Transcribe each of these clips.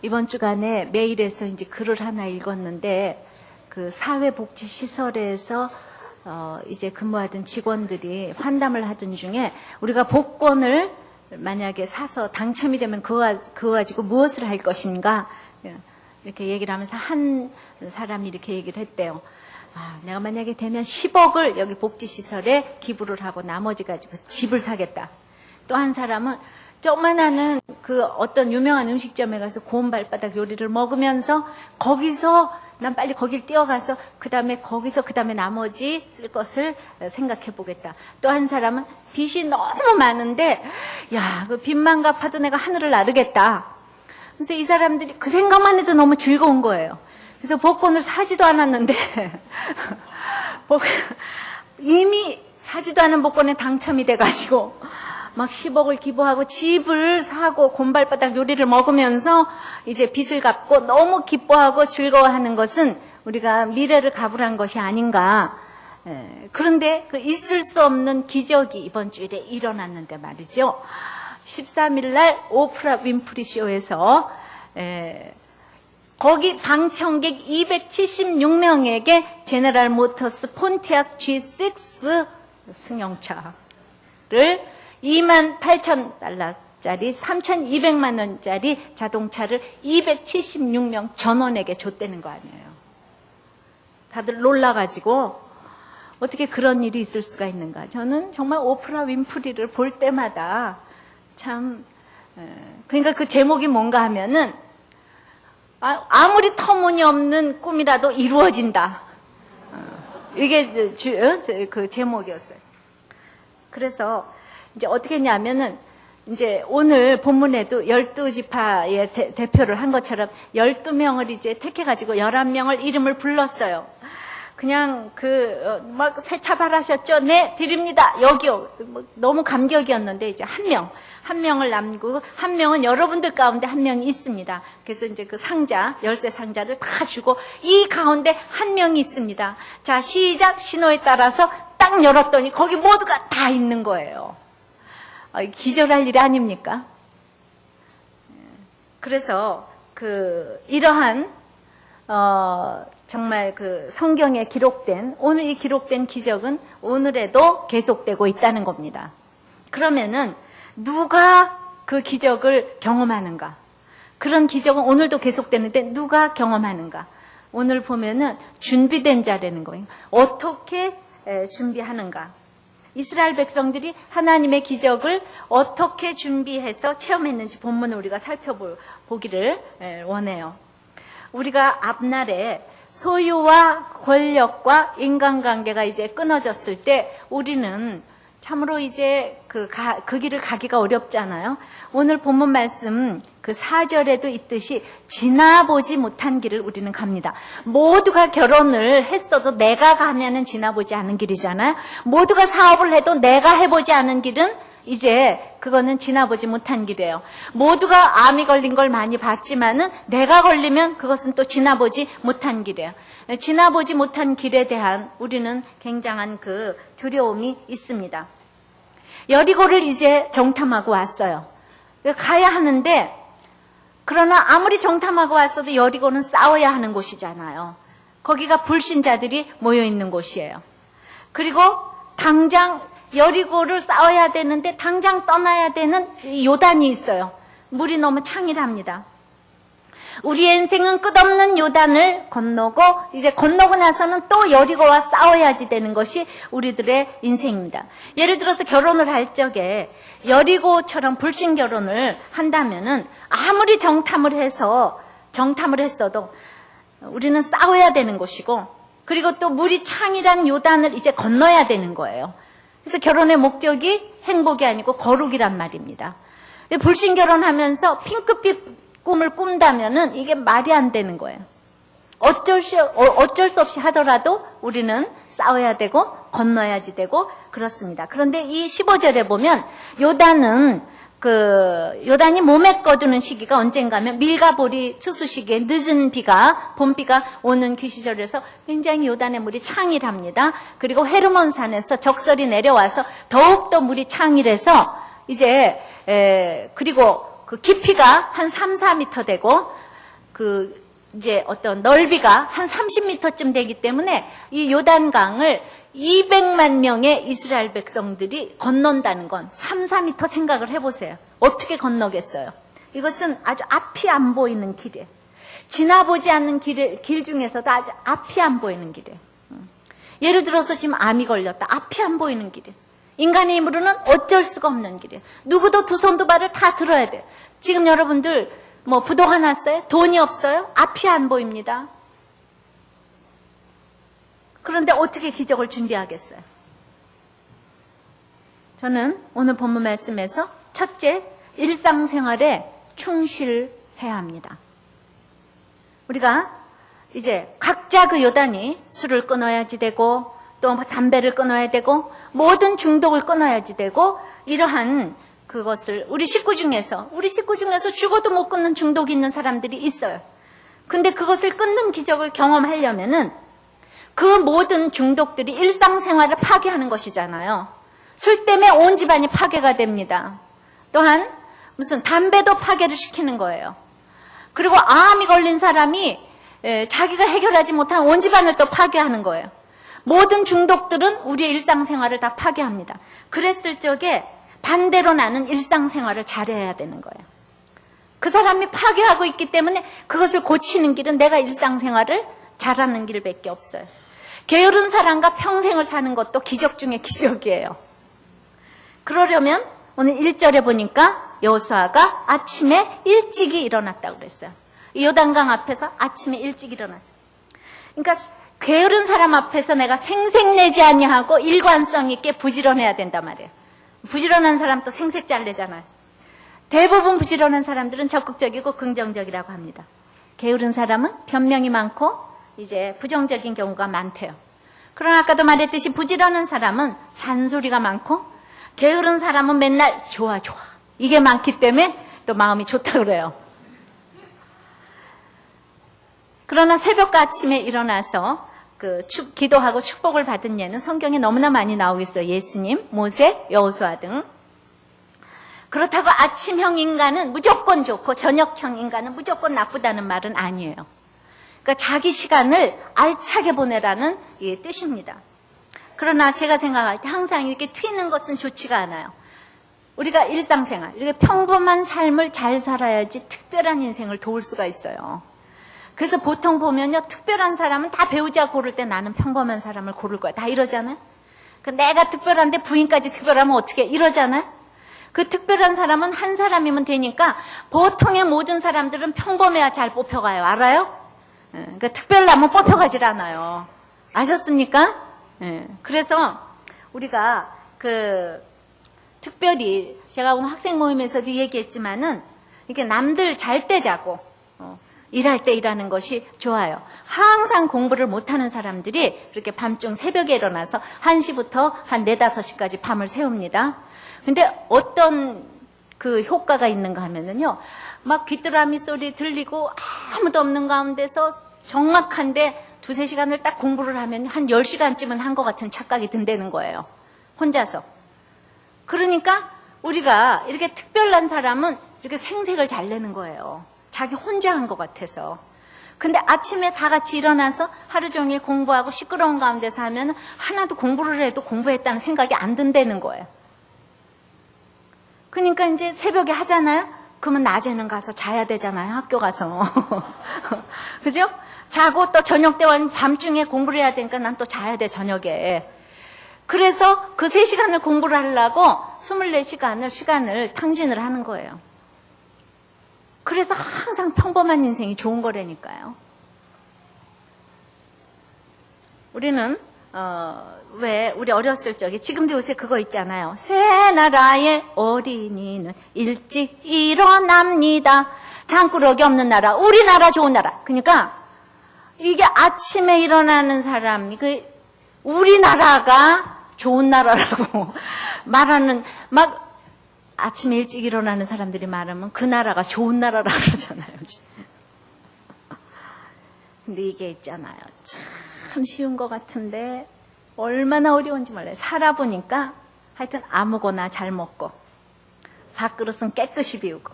이번 주간에 메일에서 이제 글을 하나 읽었는데, 그 사회복지시설에서 이제 근무하던 직원들이 환담을 하던 중에 우리가 복권을 만약에 사서 당첨이 되면 그거 가지고 무엇을 할 것인가 이렇게 얘기를 하면서 한 사람이 이렇게 얘기를 했대요. 내가 만약에 되면 10억을 여기 복지시설에 기부를 하고 나머지 가지고 집을 사겠다. 또 한 사람은 조그만한 그 어떤 유명한 음식점에 가서 고운 발바닥 요리를 먹으면서 거기서 난 빨리 거길 뛰어가서 그 다음에 나머지 쓸 것을 생각해 보겠다. 또 한 사람은 빚이 너무 많은데 그 빚만 갚아도 내가 하늘을 나르겠다. 그래서 이 사람들이 그 생각만 해도 너무 즐거운 거예요. 그래서 복권을 사지도 않았는데 이미 사지도 않은 복권에 당첨이 돼가지고 막 10억을 기부하고 집을 사고 곰발바닥 요리를 먹으면서 이제 빚을 갚고 너무 기뻐하고 즐거워하는 것은 우리가 미래를 가불한 것이 아닌가. 그런데 그 있을 수 없는 기적이 이번 주일에 일어났는데 말이죠. 13일 날 오프라 윈프리 쇼에서 거기 방청객 276명에게 제너럴 모터스 폰티악 G6 승용차를 28,000달러짜리 3,200만 원짜리 자동차를 276명 전원에게 줬다는 거 아니에요. 다들 놀라가지고 어떻게 그런 일이 있을 수가 있는가. 저는 정말 오프라 윈프리를 볼 때마다 참 그러니까 그 제목이 뭔가 하면은 아무리 터무니없는 꿈이라도 이루어진다. 이게 그 제목이었어요. 그래서 이제 어떻게 했냐면은 이제 오늘 본문에도 12지파의 대표를 한 것처럼 12명을 이제 택해가지고 11명을 이름을 불렀어요. 그냥 막 세차발하셨죠? 네, 드립니다. 여기요. 너무 감격이었는데 이제 한 명을 남기고 한 명은 여러분들 가운데 한 명이 있습니다. 그래서 이제 그 상자, 열쇠 상자를 다 주고 이 가운데 한 명이 있습니다. 자, 시작! 신호에 따라서 딱 열었더니 거기 모두가 다 있는 거예요. 기절할 일이 아닙니까? 그래서 이러한 정말 성경에 기록된 오늘 이 기록된 기적은 오늘에도 계속되고 있다는 겁니다. 그러면은 누가 그 기적을 경험하는가? 그런 기적은 오늘도 계속되는데 누가 경험하는가? 오늘 보면은 준비된 자라는 거예요. 어떻게 준비하는가? 이스라엘 백성들이 하나님의 기적을 어떻게 준비해서 체험했는지 본문을 우리가 살펴보기를 원해요. 우리가 앞날에 소유와 권력과 인간관계가 이제 끊어졌을 때 우리는 참으로 이제 그 길을 가기가 어렵잖아요. 오늘 본문 말씀 4절에도 있듯이 지나보지 못한 길을 우리는 갑니다. 모두가 결혼을 했어도 내가 가면은 지나보지 않은 길이잖아요. 모두가 사업을 해도 내가 해보지 않은 길은 이제 그거는 지나보지 못한 길이에요. 모두가 암이 걸린 걸 많이 봤지만은 내가 걸리면 그것은 또 지나보지 못한 길이에요. 지나보지 못한 길에 대한 우리는 굉장한 두려움이 있습니다. 여리고를 이제 정탐하고 왔어요. 가야 하는데 그러나 아무리 정탐하고 왔어도 여리고는 싸워야 하는 곳이잖아요. 거기가 불신자들이 모여있는 곳이에요. 그리고 당장 여리고를 싸워야 되는데 당장 떠나야 되는 요단이 있어요. 물이 너무 창일합니다. 우리의 인생은 끝없는 요단을 건너고 이제 건너고 나서는 또 여리고와 싸워야지 되는 것이 우리들의 인생입니다. 예를 들어서 결혼을 할 적에 여리고처럼 불신 결혼을 한다면은 아무리 정탐을 했어도 우리는 싸워야 되는 것이고 그리고 또 물이 창일한 요단을 이제 건너야 되는 거예요. 그래서 결혼의 목적이 행복이 아니고 거룩이란 말입니다. 불신 결혼하면서 핑크빛 꿈을 꾼다면은 이게 말이 안 되는 거예요. 어쩔 수 없이 하더라도 우리는 싸워야 되고 건너야지 되고 그렇습니다. 그런데 이 15절에 보면 요단이 몸에 꺼두는 시기가 언젠가면 밀과 보리 추수 시기에 늦은 봄비가 오는 그 시절에서 굉장히 요단의 물이 창일합니다. 그리고 헤르몬 산에서 적설이 내려와서 더욱더 물이 창일해서 이제 그리고 그 깊이가 한 3, 4m 되고 이제 어떤 넓이가 한 30m쯤 되기 때문에 이 요단강을 200만 명의 이스라엘 백성들이 건넌다는 건 3, 4m 생각을 해보세요. 어떻게 건너겠어요? 이것은 아주 앞이 안 보이는 길이에요. 지나보지 않는 길 중에서도 아주 앞이 안 보이는 길이에요. 예를 들어서 지금 암이 걸렸다. 앞이 안 보이는 길이에요. 인간의 힘으로는 어쩔 수가 없는 길이에요. 누구도 두 손 두 발을 다 들어야 돼요. 지금 여러분들 부도가 났어요? 돈이 없어요? 앞이 안 보입니다. 그런데 어떻게 기적을 준비하겠어요? 저는 오늘 본문 말씀에서 첫째, 일상생활에 충실해야 합니다. 우리가 이제 각자 그 요단이 술을 끊어야지 되고 또 담배를 끊어야 되고 모든 중독을 끊어야지 되고 이러한 그것을 우리 식구 중에서 죽어도 못 끊는 중독이 있는 사람들이 있어요. 근데 그것을 끊는 기적을 경험하려면은 그 모든 중독들이 일상생활을 파괴하는 것이잖아요. 술 때문에 온 집안이 파괴가 됩니다. 또한 무슨 담배도 파괴를 시키는 거예요. 그리고 암이 걸린 사람이 자기가 해결하지 못한 온 집안을 또 파괴하는 거예요. 모든 중독들은 우리의 일상생활을 다 파괴합니다. 그랬을 적에 반대로 나는 일상생활을 잘해야 되는 거예요. 그 사람이 파괴하고 있기 때문에 그것을 고치는 길은 내가 일상생활을 잘하는 길밖에 없어요. 게으른 사람과 평생을 사는 것도 기적 중에 기적이에요. 그러려면 오늘 1절에 보니까 여호수아가 아침에 일찍이 일어났다고 그랬어요. 요단강 앞에서 아침에 일찍 일어났어요. 그러니까 게으른 사람 앞에서 내가 생색내지 아니하고 일관성 있게 부지런해야 된단 말이에요. 부지런한 사람도 생색 잘 내잖아요. 대부분 부지런한 사람들은 적극적이고 긍정적이라고 합니다. 게으른 사람은 변명이 많고 이제 부정적인 경우가 많대요. 그러나 아까도 말했듯이 부지런한 사람은 잔소리가 많고 게으른 사람은 맨날 좋아 이게 많기 때문에 또 마음이 좋다 그래요. 그러나 새벽과 아침에 일어나서 기도하고 축복을 받은 예는 성경에 너무나 많이 나오고 있어요. 예수님, 모세, 여호수아 등. 그렇다고 아침형 인간은 무조건 좋고 저녁형 인간은 무조건 나쁘다는 말은 아니에요. 그러니까 자기 시간을 알차게 보내라는 뜻입니다. 그러나 제가 생각할 때 항상 이렇게 튀는 것은 좋지가 않아요. 우리가 일상생활, 이렇게 평범한 삶을 잘 살아야지 특별한 인생을 도울 수가 있어요. 그래서 보통 보면요, 특별한 사람은 다 배우자 고를 때 나는 평범한 사람을 고를 거야. 다 이러잖아요. 내가 특별한데 부인까지 특별하면 어떻게 이러잖아요. 그 특별한 사람은 한 사람이면 되니까 보통의 모든 사람들은 평범해야 잘 뽑혀가요. 알아요? 그러니까 특별하면 뽑혀가질 않아요. 아셨습니까? 그래서 우리가 특별히 제가 오늘 학생 모임에서도 얘기했지만은 이렇게 남들 잘 때 자고 일할 때 일하는 것이 좋아요. 항상 공부를 못하는 사람들이 이렇게 밤중 새벽에 일어나서 1시부터 한 4, 5시까지 밤을 새웁니다. 근데 어떤 효과가 있는가 하면은요, 막 귀뚜라미 소리 들리고 아무도 없는 가운데서 정확한데 2, 3시간을 딱 공부를 하면 한 10시간쯤은 한 것 같은 착각이 든다는 거예요. 혼자서. 그러니까 우리가 이렇게 특별한 사람은 이렇게 생색을 잘 내는 거예요. 자기 혼자 한 것 같아서. 근데 아침에 다 같이 일어나서 하루 종일 공부하고 시끄러운 가운데서 하면 하나도 공부를 해도 공부했다는 생각이 안 든다는 거예요. 그러니까 이제 새벽에 하잖아요? 그러면 낮에는 가서 자야 되잖아요. 학교 가서. 그죠? 자고 또 저녁 때 밤중에 공부를 해야 되니까 난 또 자야 돼, 저녁에. 그래서 그 3시간을 공부를 하려고 24시간을 시간을 탕진을 하는 거예요. 그래서 항상 평범한 인생이 좋은 거라니까요. 우리는 왜 우리 어렸을 적에 지금도 요새 그거 있잖아요. 새 나라의 어린이는 일찍 일어납니다. 장꾸러기 없는 나라, 우리나라 좋은 나라. 그러니까 이게 아침에 일어나는 사람이 우리나라가 좋은 나라라고 말하는 아침에 일찍 일어나는 사람들이 말하면 그 나라가 좋은 나라라고 그러잖아요. 근데 이게 있잖아요. 참 쉬운 것 같은데 얼마나 어려운지 몰라요. 살아보니까 하여튼 아무거나 잘 먹고 밥그릇은 깨끗이 비우고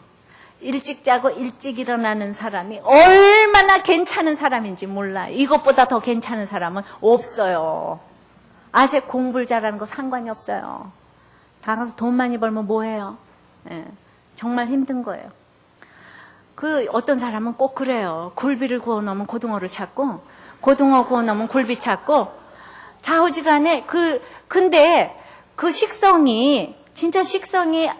일찍 자고 일찍 일어나는 사람이 얼마나 괜찮은 사람인지 몰라요. 이것보다 더 괜찮은 사람은 없어요. 아직 공부를 잘하는 거 상관이 없어요. 다 가서 돈 많이 벌면 뭐해요? 예, 정말 힘든 거예요. 어떤 사람은 꼭 그래요. 굴비를 구워 놓으면 고등어를 찾고, 고등어 구워 놓으면 굴비 찾고, 좌우지간에 근데 그 식성이, 진짜 식성이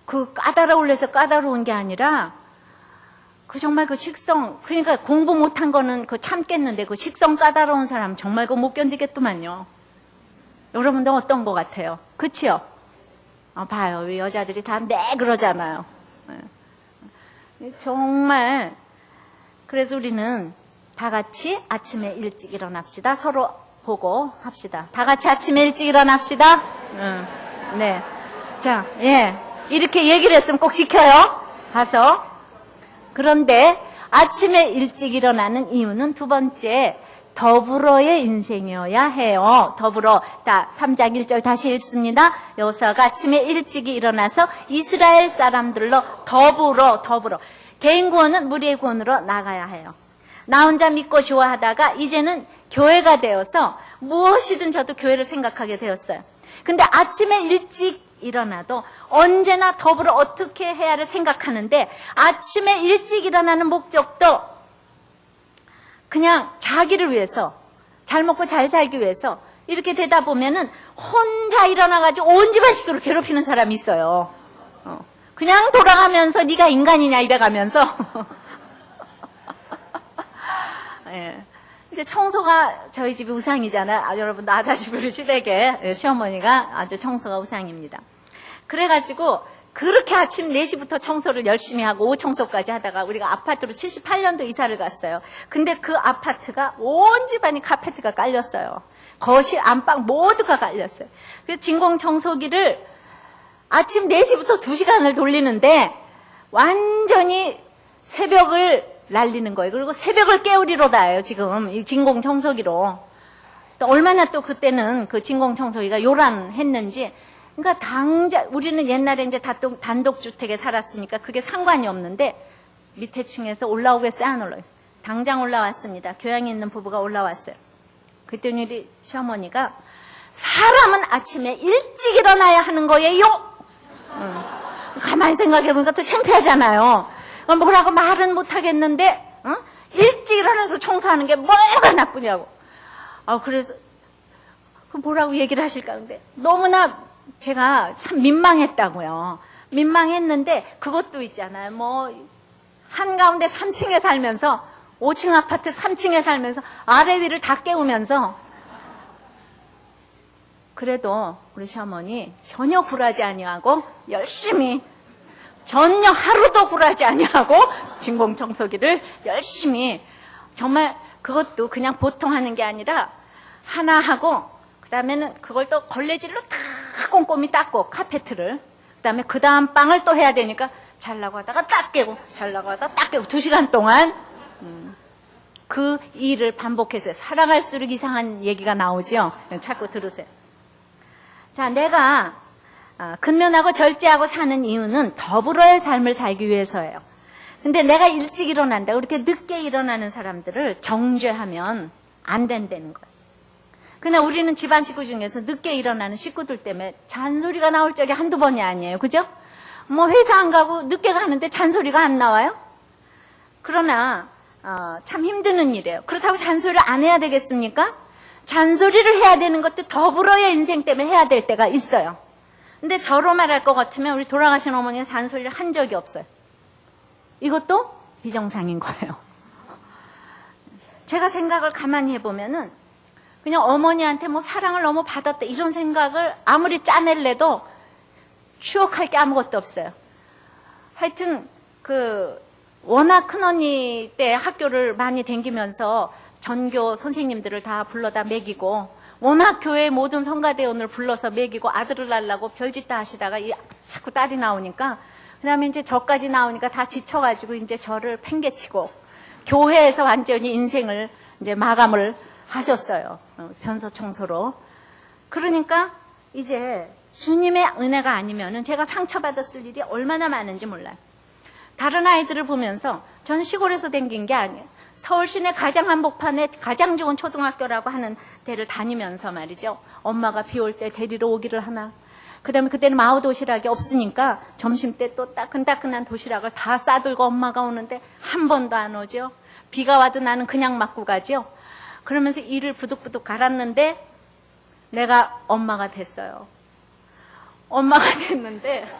까다로울래서 까다로운 게 아니라, 정말 그 식성, 그러니까 공부 못한 거는 참겠는데, 그 식성 까다로운 사람 정말 못 견디겠더만요. 여러분들 어떤 것 같아요? 그치요? 봐요. 우리 여자들이 다 네 그러잖아요. 정말. 그래서 우리는 다 같이 아침에 일찍 일어납시다. 서로 보고 합시다. 다 같이 아침에 일찍 일어납시다. 네. 자, 예. 이렇게 얘기를 했으면 꼭 지켜요. 가서. 그런데 아침에 일찍 일어나는 이유는 두 번째, 더불어의 인생이어야 해요. 더불어. 3장 1절 다시 읽습니다. 여호수아가 아침에 일찍 일어나서 이스라엘 사람들로 더불어. 개인 구원은 무리의 구원으로 나가야 해요. 나 혼자 믿고 좋아하다가 이제는 교회가 되어서 무엇이든 저도 교회를 생각하게 되었어요. 근데 아침에 일찍 일어나도 언제나 더불어 어떻게 해야를 생각하는데, 아침에 일찍 일어나는 목적도 그냥 자기를 위해서, 잘 먹고 잘 살기 위해서 이렇게 되다 보면은 혼자 일어나가지고 온 집안 식구를 괴롭히는 사람이 있어요. 그냥 돌아가면서 네가 인간이냐 이래가면서 예. 이제 청소가 저희 집이 우상이잖아요. 여러분 나다시부리 시댁에 시어머니가 아주 청소가 우상입니다. 그래가지고 그렇게 아침 4시부터 청소를 열심히 하고 오후 청소까지 하다가 우리가 아파트로 78년도 이사를 갔어요. 근데 그 아파트가 온 집안이 카페트가 깔렸어요. 거실, 안방 모두가 깔렸어요. 그래서 진공청소기를 아침 4시부터 2시간을 돌리는데 완전히 새벽을 날리는 거예요. 그리고 새벽을 깨우리로다 해요. 지금 이 진공청소기로. 또 얼마나 또 그때는 그 진공청소기가 요란했는지. 그러니까 우리는 옛날에 이제 단독주택에 살았으니까 그게 상관이 없는데 밑에 층에서 올라오겠어요? 안 올라오겠어요? 당장 올라왔습니다. 교양이 있는 부부가 올라왔어요. 그랬더니 우리 시어머니가 사람은 아침에 일찍 일어나야 하는 거예요. 가만히 생각해보니까 또 창피하잖아요. 뭐라고 말은 못하겠는데 일찍 일어나서 청소하는 게 뭐가 나쁘냐고. 그래서 뭐라고 얘기를 하실까. 근데 너무나 제가 참 민망했다고요. 민망했는데 그것도 있잖아요. 한가운데 3층에 살면서 5층 아파트 3층에 살면서 아래 위를 다 깨우면서 그래도 우리 시어머니 전혀 굴하지 아니하고 열심히 전혀 하루도 굴하지 아니하고 진공청소기를 열심히 정말 그것도 그냥 보통 하는 게 아니라 하나 하고 그 다음에는 그걸 또 걸레질로 다 꼼꼼히 닦고 카페트를 그 다음에 그 다음 빵을 또 해야 되니까 잘라고 하다가 딱 깨고 잘라고 하다가 딱 깨고 2시간 동안 그 일을 반복해서 살아갈수록 이상한 얘기가 나오죠. 자꾸 들으세요. 자, 내가 근면하고 절제하고 사는 이유는 더불어의 삶을 살기 위해서예요. 근데 내가 일찍 일어난다. 그렇게 늦게 일어나는 사람들을 정죄하면 안 된다는 거예요. 근데 우리는 집안 식구 중에서 늦게 일어나는 식구들 때문에 잔소리가 나올 적이 한두 번이 아니에요. 그죠? 회사 안 가고 늦게 가는데 잔소리가 안 나와요? 그러나 참 힘드는 일이에요. 그렇다고 잔소리를 안 해야 되겠습니까? 잔소리를 해야 되는 것도 더불어의 인생 때문에 해야 될 때가 있어요. 근데 저로 말할 것 같으면 우리 돌아가신 어머니가 잔소리를 한 적이 없어요. 이것도 비정상인 거예요. 제가 생각을 가만히 해보면은 그냥 어머니한테 사랑을 너무 받았다 이런 생각을 아무리 짜낼래도 추억할 게 아무것도 없어요. 하여튼 워낙 큰언니 때 학교를 많이 다니면서 전교 선생님들을 다 불러다 먹이고 워낙 교회 모든 성가대원을 불러서 먹이고 아들을 낳으려고 별짓 다 하시다가 자꾸 딸이 나오니까 그 다음에 이제 저까지 나오니까 다 지쳐가지고 이제 저를 팽개치고 교회에서 완전히 인생을 이제 마감을 하셨어요. 변소 청소로. 그러니까 이제 주님의 은혜가 아니면은 제가 상처받았을 일이 얼마나 많은지 몰라요. 다른 아이들을 보면서 저는 시골에서 댕긴 게 아니에요. 서울 시내 가장 한복판에 가장 좋은 초등학교라고 하는 데를 다니면서 말이죠. 엄마가 비 올 때 데리러 오기를 하나. 그다음에 그때는 마을 도시락이 없으니까 점심때 또 따끈따끈한 도시락을 다 싸들고 엄마가 오는데 한 번도 안 오죠. 비가 와도 나는 그냥 맞고 가죠. 그러면서 이를 부득부득 갈았는데 내가 엄마가 됐어요. 엄마가 됐는데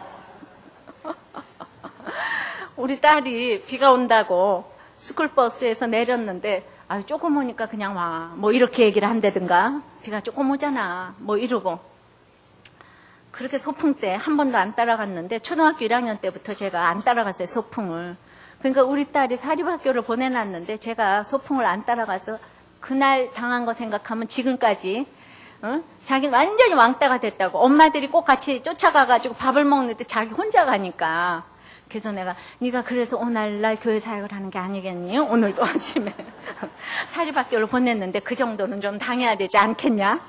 우리 딸이 비가 온다고 스쿨버스에서 내렸는데 아유 조금 오니까 그냥 와. 뭐 이렇게 얘기를 한다든가 비가 조금 오잖아. 뭐 이러고 그렇게 소풍 때 한 번도 안 따라갔는데 초등학교 1학년 때부터 제가 안 따라갔어요. 소풍을. 그러니까 우리 딸이 사립학교를 보내놨는데 제가 소풍을 안 따라가서 그날 당한 거 생각하면 지금까지 자기는 완전히 왕따가 됐다고. 엄마들이 꼭 같이 쫓아가가지고 밥을 먹는데 자기 혼자 가니까. 그래서 내가 네가 그래서 오늘날 교회 사역을 하는 게 아니겠니? 오늘도 아침에 사립학교를 보냈는데 그 정도는 좀 당해야 되지 않겠냐?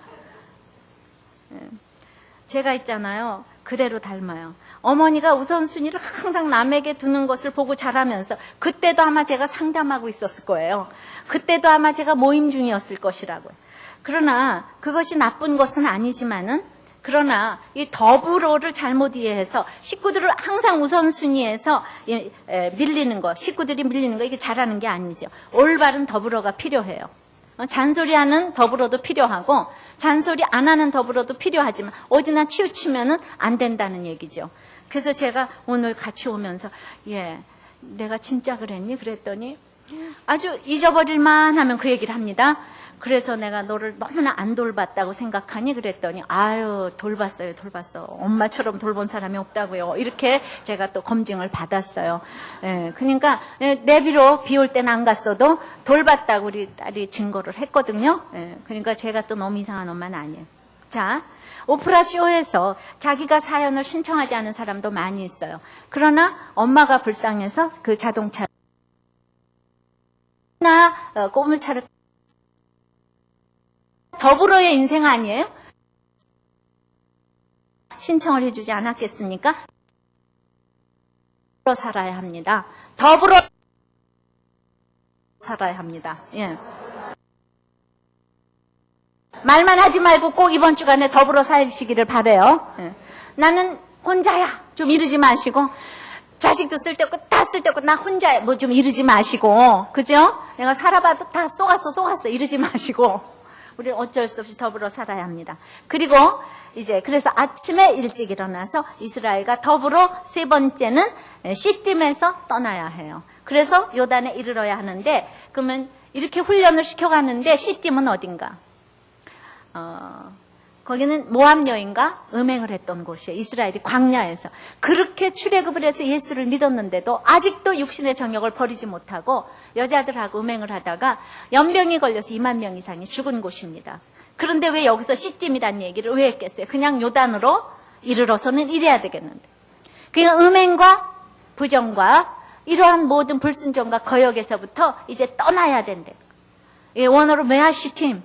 제가 있잖아요. 그대로 닮아요. 어머니가 우선순위를 항상 남에게 두는 것을 보고 자라면서 그때도 아마 제가 상담하고 있었을 거예요. 그때도 아마 제가 모임 중이었을 것이라고요. 그러나 그것이 나쁜 것은 아니지만은 그러나 이 더불어를 잘못 이해해서 식구들을 항상 우선순위에서 밀리는 거, 식구들이 밀리는 거 이게 잘하는 게 아니죠. 올바른 더불어가 필요해요. 잔소리하는 더불어도 필요하고 잔소리 안 하는 더불어도 필요하지만 어디나 치우치면은 안 된다는 얘기죠. 그래서 제가 오늘 같이 오면서 내가 진짜 그랬니? 그랬더니 아주 잊어버릴만 하면 그 얘기를 합니다. 그래서 내가 너를 너무나 안 돌봤다고 생각하니? 그랬더니 아유 돌봤어요. 엄마처럼 돌본 사람이 없다고요. 이렇게 제가 또 검증을 받았어요. 그러니까 내비로 비 올 때는 안 갔어도 돌봤다고 우리 딸이 증거를 했거든요. 그러니까 제가 또 너무 이상한 엄마는 아니에요. 자, 오프라 쇼에서 자기가 사연을 신청하지 않은 사람도 많이 있어요. 그러나 엄마가 불쌍해서 그 자동차나 꼬물차를 더불어의 인생 아니에요? 신청을 해주지 않았겠습니까? 더불어 살아야 합니다. 더불어 살아야 합니다. 말만 하지 말고 꼭 이번 주간에 더불어 사시기를 바라요. 나는 혼자야. 좀 이러지 마시고 자식도 쓸데없고 다 쓸데없고 나 혼자야. 뭐 좀 이러지 마시고 그죠? 내가 살아봐도 다 쏘갔어 이러지 마시고 우리는 어쩔 수 없이 더불어 살아야 합니다. 그리고 이제 그래서 아침에 일찍 일어나서 이스라엘과 더불어 세 번째는 시딤에서 떠나야 해요. 그래서 요단에 이르러야 하는데 그러면 이렇게 훈련을 시켜가는데 시딤은 어딘가? 거기는 모압 여인과 음행을 했던 곳이에요. 이스라엘이 광야에서. 그렇게 출애굽을 해서 예수를 믿었는데도 아직도 육신의 정욕을 버리지 못하고 여자들하고 음행을 하다가 연병이 걸려서 2만 명 이상이 죽은 곳입니다. 그런데 왜 여기서 시딤이라는 얘기를 왜 했겠어요? 그냥 요단으로 이르러서는 이래야 되겠는데. 그냥 음행과 부정과 이러한 모든 불순종과 거역에서부터 이제 떠나야 된대. 원어로 메아시팀.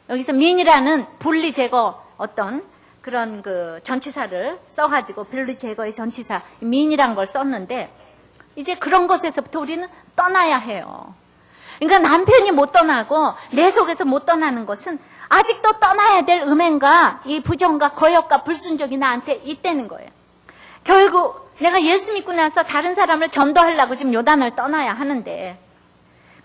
여기서 민이라는 분리 제거 어떤 그런 그 전치사를 써가지고 분리 제거의 전치사 민이란 걸 썼는데 이제 그런 것에서부터 우리는 떠나야 해요. 그러니까 남편이 못 떠나고 내 속에서 못 떠나는 것은 아직도 떠나야 될 음행과 이 부정과 거역과 불순종이 나한테 있다는 거예요. 결국 내가 예수 믿고 나서 다른 사람을 전도하려고 지금 요단을 떠나야 하는데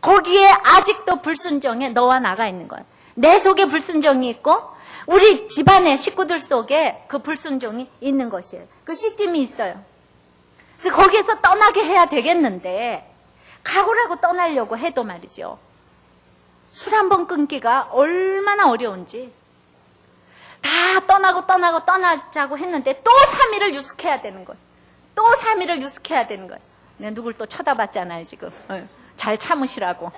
거기에 아직도 불순종에 너와 나가 있는 거예요. 내 속에 불순종이 있고 우리 집안의 식구들 속에 그 불순종이 있는 것이에요. 그 시딤이 있어요. 그래서 거기에서 떠나게 해야 되겠는데 각오라고 떠나려고 해도 말이죠. 술 한 번 끊기가 얼마나 어려운지 다 떠나자고 했는데 또 3일을 유숙해야 되는 거예요. 또 3일을 유숙해야 되는 거예요. 내가 누굴 또 쳐다봤잖아요 지금. 잘 참으시라고.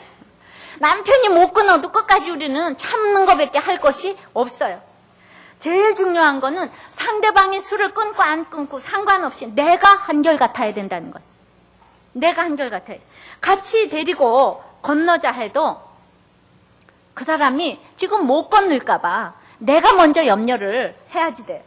남편이 못 끊어도 끝까지 우리는 참는 것밖에 할 것이 없어요. 제일 중요한 거는 상대방이 술을 끊고 안 끊고 상관없이 내가 한결같아야 된다는 거예요. 내가 한결같아야 돼. 같이 데리고 건너자 해도 그 사람이 지금 못 건널까 봐 내가 먼저 염려를 해야지 돼요.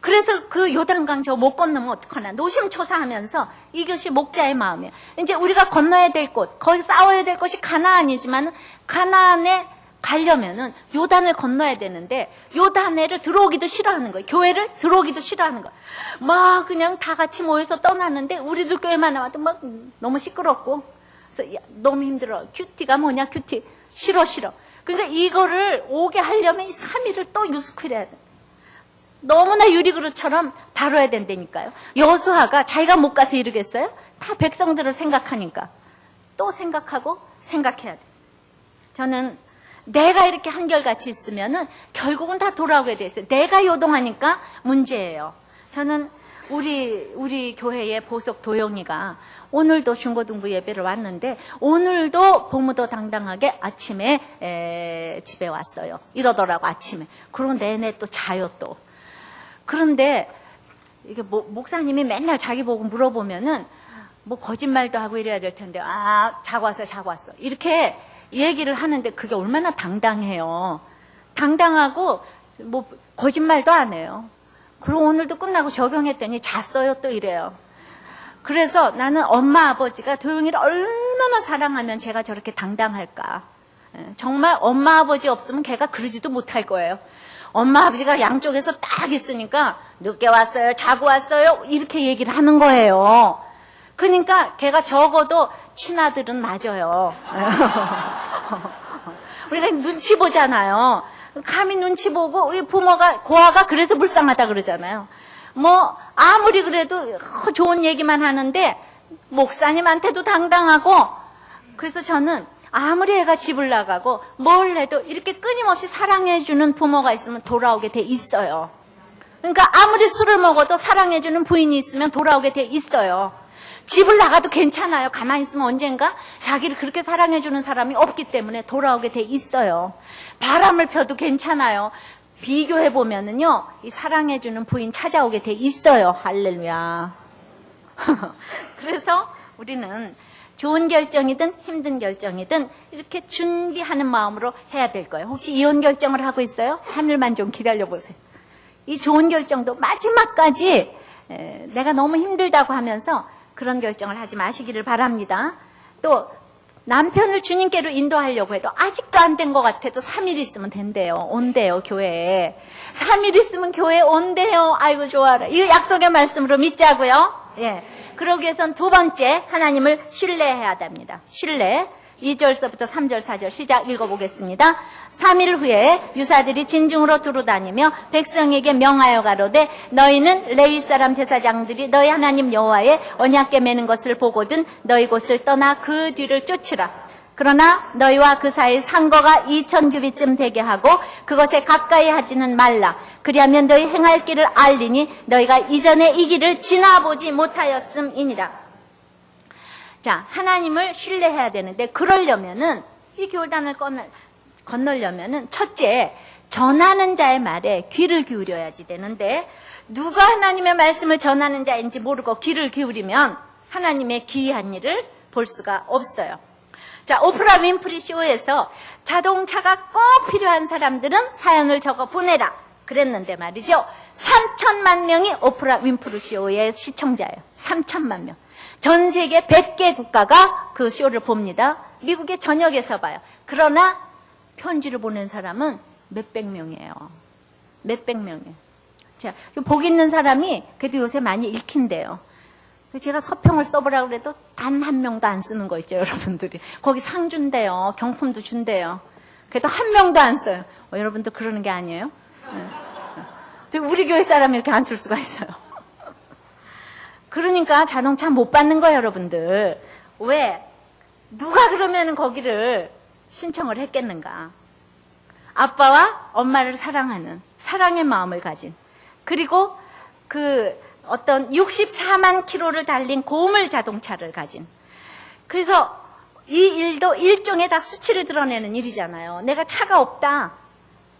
그래서 그 요단강 저 못 건너면 어떡하나 노심초사하면서 이것이 목자의 마음이에요. 이제 우리가 건너야 될 곳, 거기 싸워야 될 곳이 가나안이지만 가나안에 가려면은 요단을 건너야 되는데 요단에를 들어오기도 싫어하는 거예요. 교회를 들어오기도 싫어하는 거예요. 막 그냥 다 같이 모여서 떠나는데 우리들 교회만 나와도 막 너무 시끄럽고 그래서 야, 너무 힘들어. 큐티가 뭐냐 큐티. 싫어. 그러니까 이거를 오게 하려면 이 3일을 또 유스쿨해야 돼. 너무나 유리그릇처럼 다뤄야 된다니까요. 여수아가 자기가 못 가서 이러겠어요? 다 백성들을 생각하니까 또 생각하고 생각해야 돼. 저는 내가 이렇게 한결같이 있으면은 결국은 다 돌아오게 돼 있어요. 내가 요동하니까 문제예요. 저는 우리 교회의 보석 도영이가 오늘도 중고등부 예배를 왔는데 오늘도 보무도 당당하게 아침에 집에 왔어요. 이러더라고 아침에. 그러고 내내 또 자요 또. 그런데 이게 목사님이 맨날 자기 보고 물어보면은 뭐 거짓말도 하고 이래야 될 텐데 자고 왔어 이렇게 얘기를 하는데 그게 얼마나 당당해요. 당당하고 뭐 거짓말도 안 해요. 그리고 오늘도 끝나고 적용했더니 잤어요 또 이래요. 그래서 나는 엄마 아버지가 도영이를 얼마나 사랑하면 제가 저렇게 당당할까. 정말 엄마 아버지 없으면 걔가 그러지도 못할 거예요. 엄마 아버지가 양쪽에서 딱 있으니까 늦게 왔어요, 자고 왔어요 이렇게 얘기를 하는 거예요. 그러니까 걔가 적어도 친아들은 맞아요. 우리가 눈치 보잖아요. 감히 눈치 보고 부모가 고아가 그래서 불쌍하다 그러잖아요. 뭐 아무리 그래도 좋은 얘기만 하는데 목사님한테도 당당하고 그래서 저는 아무리 애가 집을 나가고 뭘 해도 이렇게 끊임없이 사랑해주는 부모가 있으면 돌아오게 돼 있어요. 그러니까 아무리 술을 먹어도 사랑해주는 부인이 있으면 돌아오게 돼 있어요. 집을 나가도 괜찮아요. 가만히 있으면 언젠가 자기를 그렇게 사랑해주는 사람이 없기 때문에 돌아오게 돼 있어요. 바람을 펴도 괜찮아요. 비교해보면은요, 이 사랑해주는 부인 찾아오게 돼 있어요. 할렐루야. 그래서 우리는 좋은 결정이든 힘든 결정이든 이렇게 준비하는 마음으로 해야 될 거예요. 혹시 이혼 결정을 하고 있어요? 3일만 좀 기다려보세요. 이 좋은 결정도 마지막까지 내가 너무 힘들다고 하면서 그런 결정을 하지 마시기를 바랍니다. 또 남편을 주님께로 인도하려고 해도 아직도 안 된 것 같아도 3일 있으면 된대요. 온대요, 교회에. 3일 있으면 교회에 온대요. 아이고 좋아라. 이거 약속의 말씀으로 믿자고요. 예. 그러기 위해선 두 번째 하나님을 신뢰해야 됩니다. 신뢰. 2절서부터 3절, 4절 시작 읽어보겠습니다. 3일 후에 유사들이 진중으로 두루다니며 백성에게 명하여 가로되 너희는 레위 사람 제사장들이 너희 하나님 여호와의 언약궤 매는 것을 보거든 너희 곳을 떠나 그 뒤를 쫓으라. 그러나 너희와 그 사이 상거가 2000규빗쯤 되게 하고 그것에 가까이 하지는 말라. 그리하면 너희 행할 길을 알리니 너희가 이전에 이 길을 지나보지 못하였음이니라. 자, 하나님을 신뢰해야 되는데 그러려면은 이 교단을 건너려면은 첫째 전하는 자의 말에 귀를 기울여야지 되는데 누가 하나님의 말씀을 전하는 자인지 모르고 귀를 기울이면 하나님의 기이한 일을 볼 수가 없어요. 자, 오프라 윈프리 쇼에서 자동차가 꼭 필요한 사람들은 사연을 적어 보내라 그랬는데 말이죠. 3천만 명이 오프라 윈프리 쇼의 시청자예요. 3천만 명. 전 세계 100개 국가가 그 쇼를 봅니다. 미국의 전역에서 봐요. 그러나 편지를 보낸 사람은 몇백 명이에요. 몇백 명이에요. 자, 복 있는 사람이 그래도 요새 많이 읽힌대요. 제가 서평을 써보라고 그래도 단 한 명도 안 쓰는 거 있죠, 여러분들이. 거기 상 준대요. 경품도 준대요. 그래도 한 명도 안 써요. 여러분도 그러는 게 아니에요? 네. 우리 교회 사람이 이렇게 안 쓸 수가 있어요. 그러니까 자동차 못 받는 거예요, 여러분들. 왜? 누가 그러면 거기를 신청을 했겠는가? 아빠와 엄마를 사랑하는 사랑의 마음을 가진 그리고 그 어떤 64만 킬로를 달린 고물 자동차를 가진 그래서 이 일도 일종의 다 수치를 드러내는 일이잖아요. 내가 차가 없다.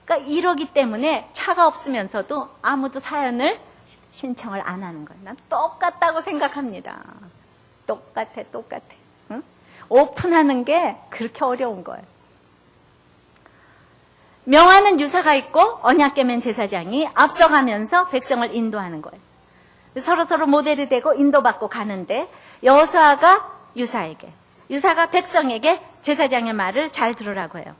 그러니까 이러기 때문에 차가 없으면서도 아무도 사연을 신청을 안 하는 거예요. 난 똑같다고 생각합니다. 똑같아. 응? 오픈하는 게 그렇게 어려운 거예요. 명하는 유사가 있고 언약궤 맨 제사장이 앞서가면서 백성을 인도하는 거예요. 서로 모델이 되고 인도받고 가는데 여호수아가 유사에게, 유사가 백성에게 제사장의 말을 잘 들으라고 해요.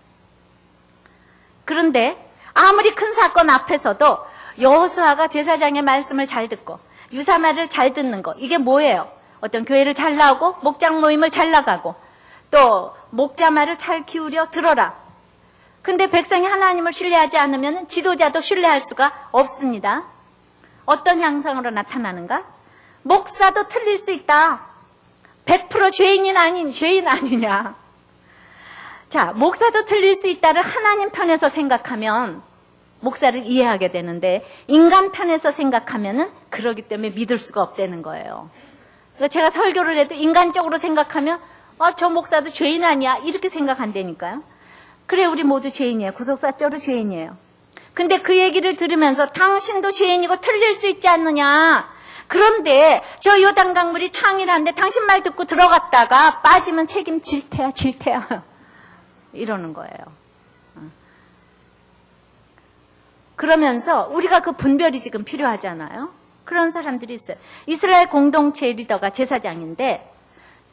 그런데 아무리 큰 사건 앞에서도 여호수아가 제사장의 말씀을 잘 듣고 유사 말을 잘 듣는 거, 이게 뭐예요? 어떤 교회를 잘 나오고 목장 모임을 잘 나가고 또 목자 말을 잘 기울여 들어라. 근데 백성이 하나님을 신뢰하지 않으면 지도자도 신뢰할 수가 없습니다. 어떤 양상으로 나타나는가? 목사도 틀릴 수 있다. 100% 죄인 아니냐. 자, 목사도 틀릴 수 있다를 하나님 편에서 생각하면 목사를 이해하게 되는데 인간 편에서 생각하면은 그러기 때문에 믿을 수가 없다는 거예요. 그러니까 제가 설교를 해도 인간적으로 생각하면 저 목사도 죄인 아니야 이렇게 생각한다니까요. 그래, 우리 모두 죄인이에요. 구속사적으로 죄인이에요. 근데 그 얘기를 들으면서 당신도 죄인이고 틀릴 수 있지 않느냐. 그런데 저 요단강물이 창이라는데 당신 말 듣고 들어갔다가 빠지면 책임질 테야. 이러는 거예요. 그러면서 우리가 그 분별이 지금 필요하잖아요. 그런 사람들이 있어요. 이스라엘 공동체 리더가 제사장인데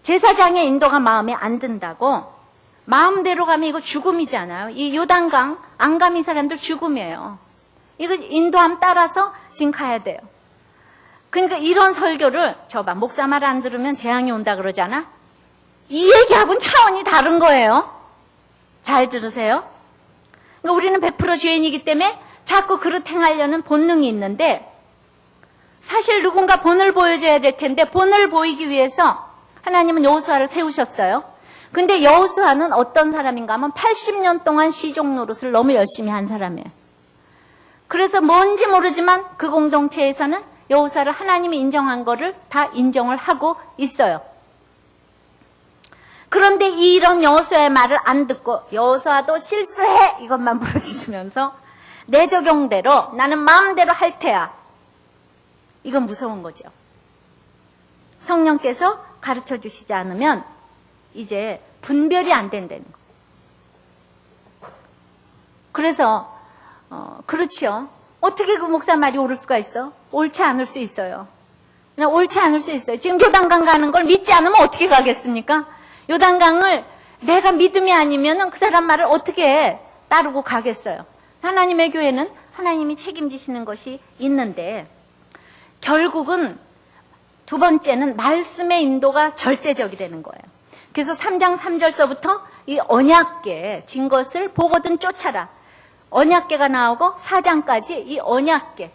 제사장의 인도가 마음에 안 든다고 마음대로 가면 이거 죽음이잖아요. 이 요단강 안 가면 이 사람들 죽음이에요. 이거 인도함 따라서 지금 가야 돼요. 그러니까 이런 설교를 저봐 목사 말 안 들으면 재앙이 온다 그러잖아. 이 얘기하고는 차원이 다른 거예요. 잘 들으세요. 그러니까 우리는 100% 죄인이기 때문에 자꾸 그릇 행하려는 본능이 있는데 사실 누군가 본을 보여줘야 될 텐데 본을 보이기 위해서 하나님은 여호수아를 세우셨어요. 근데 여호수아는 어떤 사람인가 하면 80년 동안 시종 노릇을 너무 열심히 한 사람이에요. 그래서 뭔지 모르지만 그 공동체에서는 여호수아를 하나님이 인정한 거를 다 인정을 하고 있어요. 그런데 이런 여호수아의 말을 안 듣고 여호수아도 실수해 이것만 부르짖으면서 내 적용대로 나는 마음대로 할 테야. 이건 무서운 거죠. 성령께서 가르쳐 주시지 않으면 이제 분별이 안 된다는 거. 그래서 그렇지요. 어떻게 그 목사 말이 옳을 수가 있어? 옳지 않을 수 있어요. 그냥 옳지 않을 수 있어요. 지금 요단강 가는 걸 믿지 않으면 어떻게 가겠습니까? 요단강을 내가 믿음이 아니면 그 사람 말을 어떻게 따르고 가겠어요? 하나님의 교회는 하나님이 책임지시는 것이 있는데 결국은 두 번째는 말씀의 인도가 절대적이라는 거예요. 그래서 3장 3절서부터 이 언약궤 진 것을 보거든 쫓아라. 언약궤가 나오고 4장까지 이 언약궤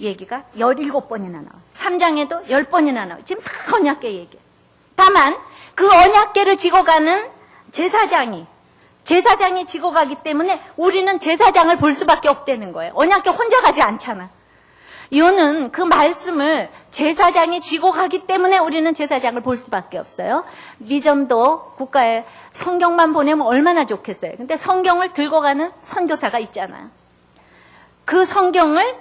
얘기가 17번이나 나와요. 3장에도 10번이나 나와요. 지금 다 언약궤 얘기예요. 다만 그 언약궤를 지고 가는 제사장이 지고 가기 때문에 우리는 제사장을 볼 수밖에 없다는 거예요. 언약궤 혼자 가지 않잖아. 이거는 그 말씀을 제사장이 지고 가기 때문에 우리는 제사장을 볼 수밖에 없어요. 미전도 국가에 성경만 보내면 얼마나 좋겠어요. 근데 성경을 들고 가는 선교사가 있잖아요. 그 성경을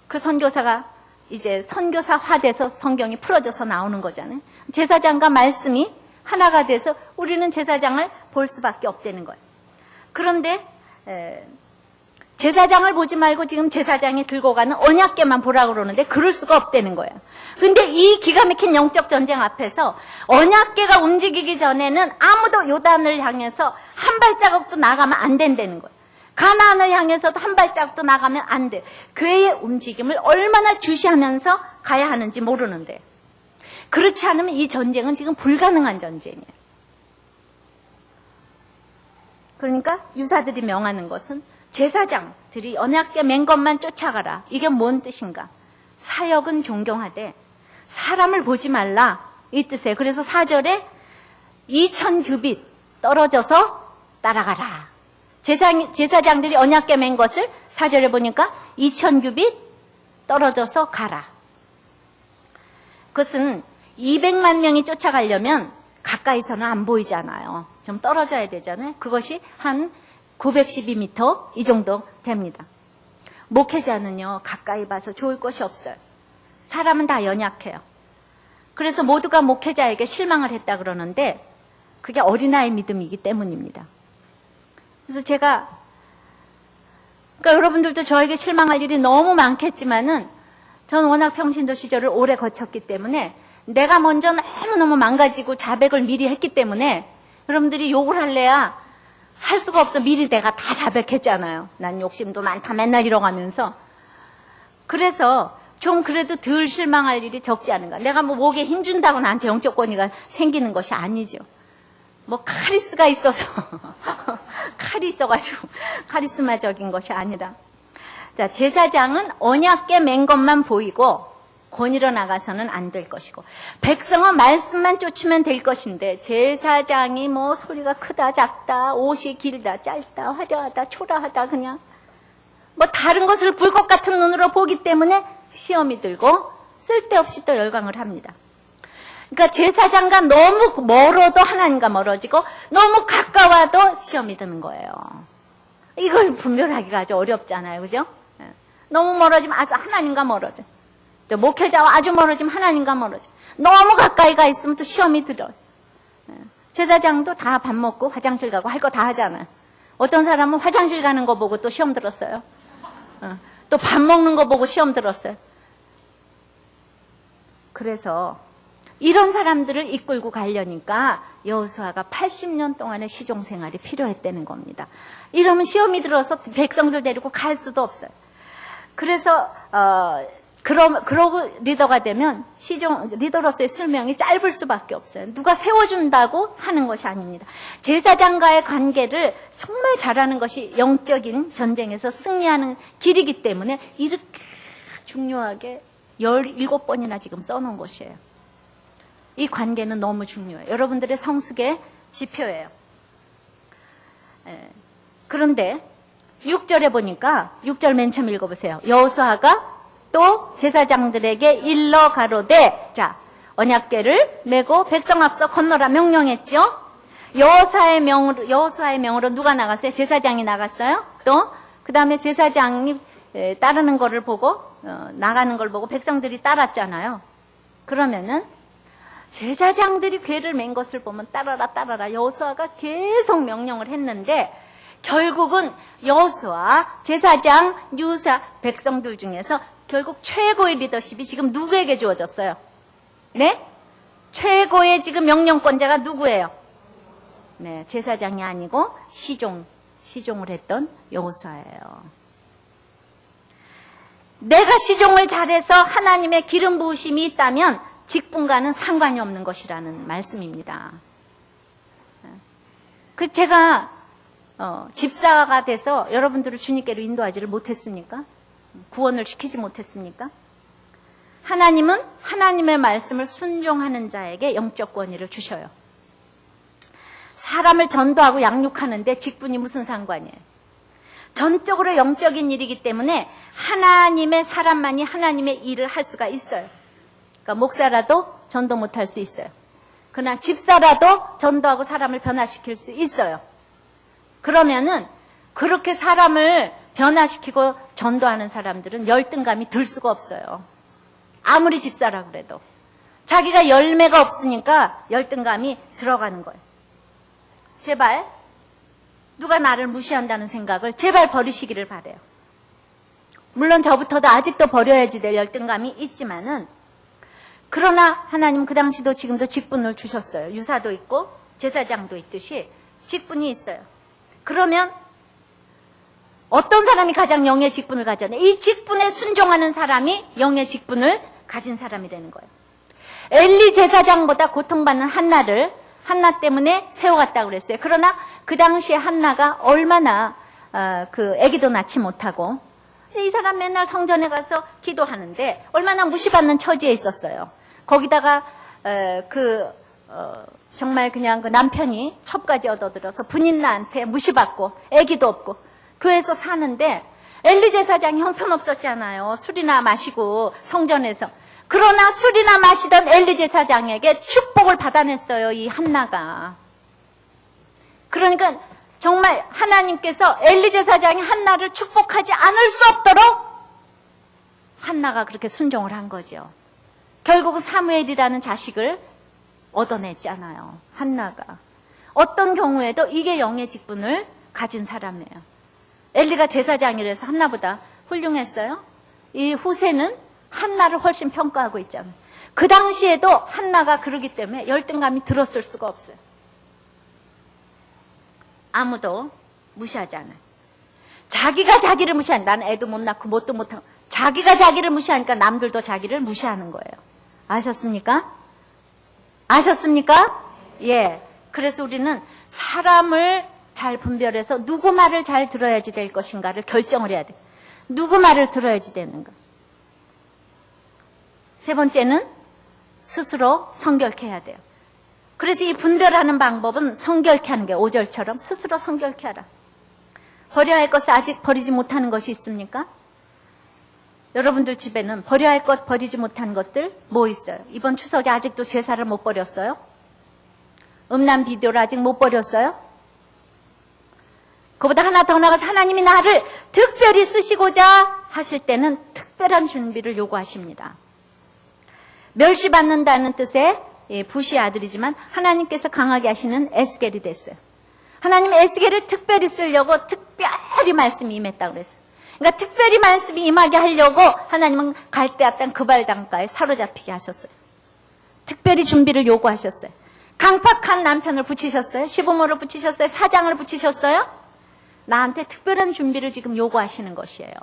그 선교사가 이제 선교사화돼서 성경이 풀어져서 나오는 거잖아요. 제사장과 말씀이 하나가 돼서 우리는 제사장을 볼 수밖에 없다는 거예요. 그런데 제사장을 보지 말고 지금 제사장이 들고 가는 언약궤만 보라고 그러는데 그럴 수가 없다는 거예요. 근데 이 기가 막힌 영적 전쟁 앞에서 언약궤가 움직이기 전에는 아무도 요단을 향해서 한 발자국도 나가면 안 된다는 거예요. 가나안을 향해서도 한 발자국도 나가면 안 돼. 교회의 움직임을 얼마나 주시하면서 가야 하는지 모르는데 그렇지 않으면 이 전쟁은 지금 불가능한 전쟁이에요. 그러니까 유사들이 명하는 것은 제사장들이 언약궤 맨 것만 쫓아가라. 이게 뭔 뜻인가? 사역은 존경하되 사람을 보지 말라 이 뜻이에요. 그래서 4절에 2000규빗 떨어져서 따라가라. 제사장들이 언약궤 맨 것을 4절에 보니까 2000규빗 떨어져서 가라. 그것은 200만 명이 쫓아가려면 가까이서는 안 보이잖아요. 좀 떨어져야 되잖아요. 그것이 한 912m 이 정도 됩니다. 목회자는요 가까이 봐서 좋을 것이 없어요. 사람은 다 연약해요. 그래서 모두가 목회자에게 실망을 했다 그러는데 그게 어린아이 믿음이기 때문입니다. 그래서 제가 그러니까 여러분들도 저에게 실망할 일이 너무 많겠지만은 저는 워낙 평신도 시절을 오래 거쳤기 때문에 내가 먼저 너무너무 망가지고 자백을 미리 했기 때문에 여러분들이 욕을 할래야 할 수가 없어. 미리 내가 다 자백했잖아요. 난 욕심도 많다 맨날 이러가면서. 그래서 좀 그래도 덜 실망할 일이 적지 않은가. 내가 뭐 목에 힘준다고 나한테 영적 권위가 생기는 것이 아니죠. 뭐 카리스가 있어서 칼이 있어가지고 카리스마적인 것이 아니라. 자, 제사장은 언약궤 맨 것만 보이고 권위로 나가서는 안 될 것이고, 백성은 말씀만 쫓으면 될 것인데 제사장이 뭐 소리가 크다 작다, 옷이 길다 짧다, 화려하다 초라하다, 그냥 뭐 다른 것을 볼 것 같은 눈으로 보기 때문에 시험이 들고 쓸데없이 또 열광을 합니다. 그러니까 제사장과 너무 멀어도 하나님과 멀어지고 너무 가까워도 시험이 드는 거예요. 이걸 분별하기가 아주 어렵잖아요. 그죠? 너무 멀어지면 아주 하나님과 멀어져. 목회자와 아주 멀어지면 하나님과 멀어져. 너무 가까이 가 있으면 또 시험이 들어요. 제사장도 다 밥 먹고 화장실 가고 할 거 다 하잖아요. 어떤 사람은 화장실 가는 거 보고 또 시험 들었어요. 또 밥 먹는 거 보고 시험 들었어요. 그래서 이런 사람들을 이끌고 가려니까 여호수아가 80년 동안의 시종 생활이 필요했다는 겁니다. 이러면 시험이 들어서 백성들 데리고 갈 수도 없어요. 그래서 그러고 리더가 되면 리더로서의 수명이 짧을 수밖에 없어요. 누가 세워준다고 하는 것이 아닙니다. 제사장과의 관계를 정말 잘하는 것이 영적인 전쟁에서 승리하는 길이기 때문에 이렇게 중요하게 17번이나 지금 써놓은 것이에요. 이 관계는 너무 중요해요. 여러분들의 성숙의 지표예요. 그런데 6절에 보니까 6절 맨 처음 읽어보세요. 여호수아가 또 제사장들에게 일러 가로되, 자, 언약궤를 메고 백성 앞서 건너라 명령했죠. 여호수아의 명으로 누가 나갔어요? 제사장이 나갔어요. 또 그 다음에 제사장이 따르는 거를 보고 나가는 걸 보고 백성들이 따랐잖아요. 그러면은 제사장들이 궤를 맨 것을 보면 따라라 여호수아가 계속 명령을 했는데 결국은 여호수아, 제사장, 유사, 백성들 중에서 결국 최고의 리더십이 지금 누구에게 주어졌어요? 네? 최고의 지금 명령권자가 누구예요? 네, 제사장이 아니고 시종을 했던 여호수아예요. 내가 시종을 잘해서 하나님의 기름 부으심이 있다면 직분과는 상관이 없는 것이라는 말씀입니다. 제가 집사가 돼서 여러분들을 주님께로 인도하지를 못했습니까? 구원을 시키지 못했습니까? 하나님은 하나님의 말씀을 순종하는 자에게 영적 권위를 주셔요. 사람을 전도하고 양육하는데 직분이 무슨 상관이에요? 전적으로 영적인 일이기 때문에 하나님의 사람만이 하나님의 일을 할 수가 있어요. 그러니까 목사라도 전도 못할 수 있어요. 그러나 집사라도 전도하고 사람을 변화시킬 수 있어요. 그러면은 그렇게 사람을 변화시키고 전도하는 사람들은 열등감이 들 수가 없어요. 아무리 집사라고 그래도. 자기가 열매가 없으니까 열등감이 들어가는 거예요. 제발 누가 나를 무시한다는 생각을 제발 버리시기를 바라요. 물론 저부터도 아직도 버려야지 될 열등감이 있지만은, 그러나 하나님 그 당시도 지금도 직분을 주셨어요. 유사도 있고 제사장도 있듯이 직분이 있어요. 그러면 어떤 사람이 가장 영의 직분을 가졌냐? 이 직분에 순종하는 사람이 영의 직분을 가진 사람이 되는 거예요. 엘리 제사장보다 고통받는 한나 때문에 세워갔다고 그랬어요. 그러나 그 당시에 한나가 얼마나 아기도 낳지 못하고, 이 사람 맨날 성전에 가서 기도하는데 얼마나 무시받는 처지에 있었어요. 거기다가 정말 그냥 그 남편이 첩까지 얻어들어서 분인나한테 무시받고 아기도 없고 교회에서 사는데, 엘리 제사장이 형편없었잖아요. 술이나 마시고 성전에서. 그러나 술이나 마시던 엘리 제사장에게 축복을 받아냈어요, 이 한나가. 그러니까 정말 하나님께서 엘리 제사장이 한나를 축복하지 않을 수 없도록 한나가 그렇게 순종을 한 거죠. 결국 사무엘이라는 자식을 얻어냈잖아요, 한나가. 어떤 경우에도 이게 영의 직분을 가진 사람이에요. 엘리가 제사장이라서 한나보다 훌륭했어요? 이 후세는 한나를 훨씬 평가하고 있잖아요. 그 당시에도 한나가 그러기 때문에 열등감이 들었을 수가 없어요. 아무도 무시하지 않아요. 자기가 자기를 무시하니까, 난 애도 못 낳고 뭣도 못하고, 자기가 자기를 무시하니까 남들도 자기를 무시하는 거예요. 아셨습니까? 아셨습니까? 예. 그래서 우리는 사람을 잘 분별해서 누구 말을 잘 들어야지 될 것인가를 결정을 해야 돼. 누구 말을 들어야지 되는가. 세 번째는 스스로 성결케 해야 돼요. 그래서 이 분별하는 방법은 성결케 하는 게 5절처럼 스스로 성결케 하라. 버려야 할 것을 아직 버리지 못하는 것이 있습니까? 여러분들 집에는 버려야 할 것, 버리지 못한 것들 뭐 있어요? 이번 추석에 아직도 제사를 못 버렸어요? 음란 비디오를 아직 못 버렸어요? 그보다 하나 더 나가서 하나님이 나를 특별히 쓰시고자 하실 때는 특별한 준비를 요구하십니다. 멸시받는다는 뜻의 부시의 아들이지만 하나님께서 강하게 하시는 에스겔이 됐어요. 하나님은 에스겔을 특별히 쓰려고 특별히 말씀이 임했다고 그랬어요. 그러니까 특별히 말씀이 임하게 하려고 하나님은 갈대아 땅 그발 강가에 사로잡히게 하셨어요. 특별히 준비를 요구하셨어요. 강팍한 남편을 붙이셨어요? 시부모를 붙이셨어요? 사장을 붙이셨어요? 나한테 특별한 준비를 지금 요구하시는 것이에요.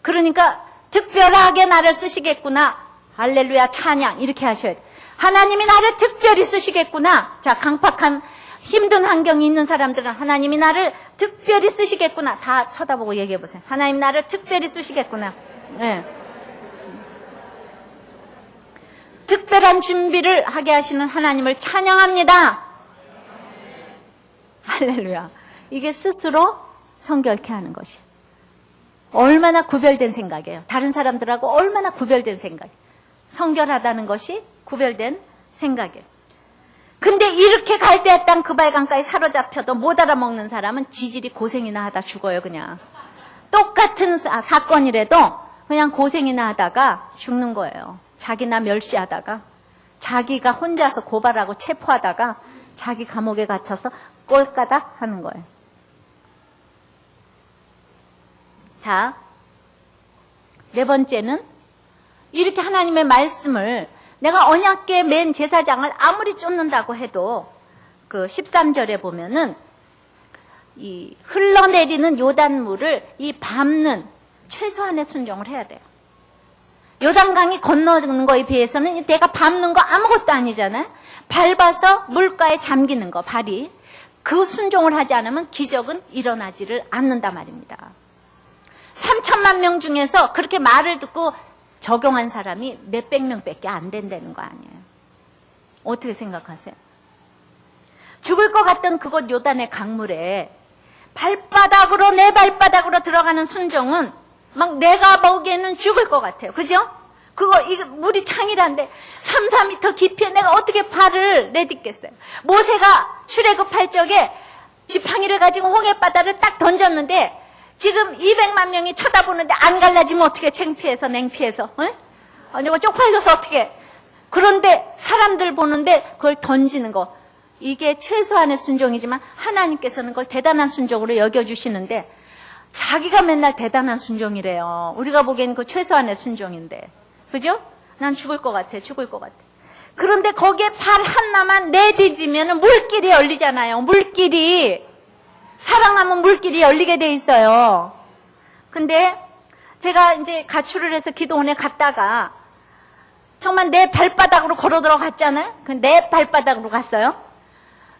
그러니까 특별하게 나를 쓰시겠구나. 할렐루야 찬양 이렇게 하셔야 돼요. 하나님이 나를 특별히 쓰시겠구나. 자, 강팍한 힘든 환경이 있는 사람들은 하나님이 나를 특별히 쓰시겠구나. 다 쳐다보고 얘기해 보세요. 하나님 나를 특별히 쓰시겠구나. 네. 특별한 준비를 하게 하시는 하나님을 찬양합니다. 할렐루야. 이게 스스로 성결케 하는 것이 얼마나 구별된 생각이에요. 다른 사람들하고 얼마나 구별된 생각이에요. 성결하다는 것이 구별된 생각이에요. 근데 이렇게 갈대아 땅 그발 강가에 사로잡혀도 못 알아먹는 사람은 지질이 고생이나 하다 죽어요. 그냥 똑같은 사건이라도 그냥 고생이나 하다가 죽는 거예요. 자기나 멸시하다가 자기가 혼자서 고발하고 체포하다가 자기 감옥에 갇혀서 꼴까닥 하는 거예요. 자, 네 번째는 이렇게 하나님의 말씀을 내가 언약궤 맨 제사장을 아무리 쫓는다고 해도 그 13절에 보면은 이 흘러내리는 요단물을 이 밟는 최소한의 순종을 해야 돼요. 요단강이 건너는 거에 비해서는 내가 밟는 거 아무것도 아니잖아요. 밟아서 물가에 잠기는 거, 발이. 그 순종을 하지 않으면 기적은 일어나지를 않는다 말입니다. 3천만 명 중에서 그렇게 말을 듣고 적용한 사람이 몇백 명밖에 안 된다는 거 아니에요. 어떻게 생각하세요? 죽을 것 같던 그곳 요단의 강물에 발바닥으로 내 발바닥으로 들어가는 순종은 막 내가 보기에는 죽을 것 같아요. 그죠? 이거 물이 창이란데 3, 4m 깊이에 내가 어떻게 발을 내딛겠어요? 모세가 출애굽할 적에 지팡이를 가지고 홍해바다를 딱 던졌는데 지금 200만 명이 쳐다보는데 안 갈라지면 어떻게 창피해서 냉피해서 아니 뭐 쪽팔려서 어떻게 그런데 사람들 보는데 그걸 던지는 거 이게 최소한의 순종이지만 하나님께서는 그걸 대단한 순종으로 여겨주시는데 자기가 맨날 대단한 순종이래요. 우리가 보기엔 그 최소한의 순종인데 그죠? 난 죽을 것 같아. 죽을 것 같아. 그런데 거기에 발 하나만 내디디면 물길이 열리잖아요. 물길이 사랑하면 물길이 열리게 돼 있어요. 근데 제가 이제 가출을 해서 기도원에 갔다가 정말 내 발바닥으로 걸어 들어갔잖아요. 내 발바닥으로 갔어요.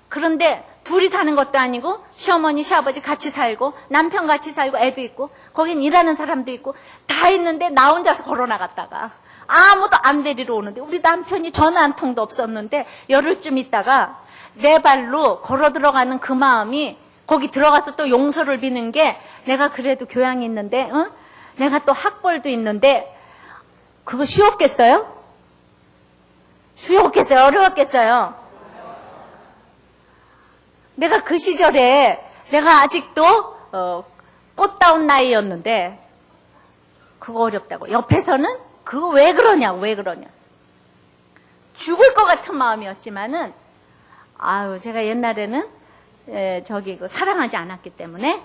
그런데 둘이 사는 것도 아니고 시어머니 시아버지 같이 살고 남편 같이 살고 애도 있고 거긴 일하는 사람도 있고 다 있는데 나 혼자서 걸어 나갔다가 아무도 안 데리러 오는데 우리 남편이 전화 한 통도 없었는데 열흘쯤 있다가 내 발로 걸어 들어가는 그 마음이 거기 들어가서 또 용서를 비는 게 내가 그래도 교양이 있는데 내가 또 학벌도 있는데 그거 쉬웠겠어요? 쉬웠겠어요? 어려웠겠어요? 내가 그 시절에 내가 아직도 꽃다운 나이였는데 그거 어렵다고. 옆에서는 그거 왜 그러냐. 죽을 것 같은 마음이었지만은 제가 옛날에는 사랑하지 않았기 때문에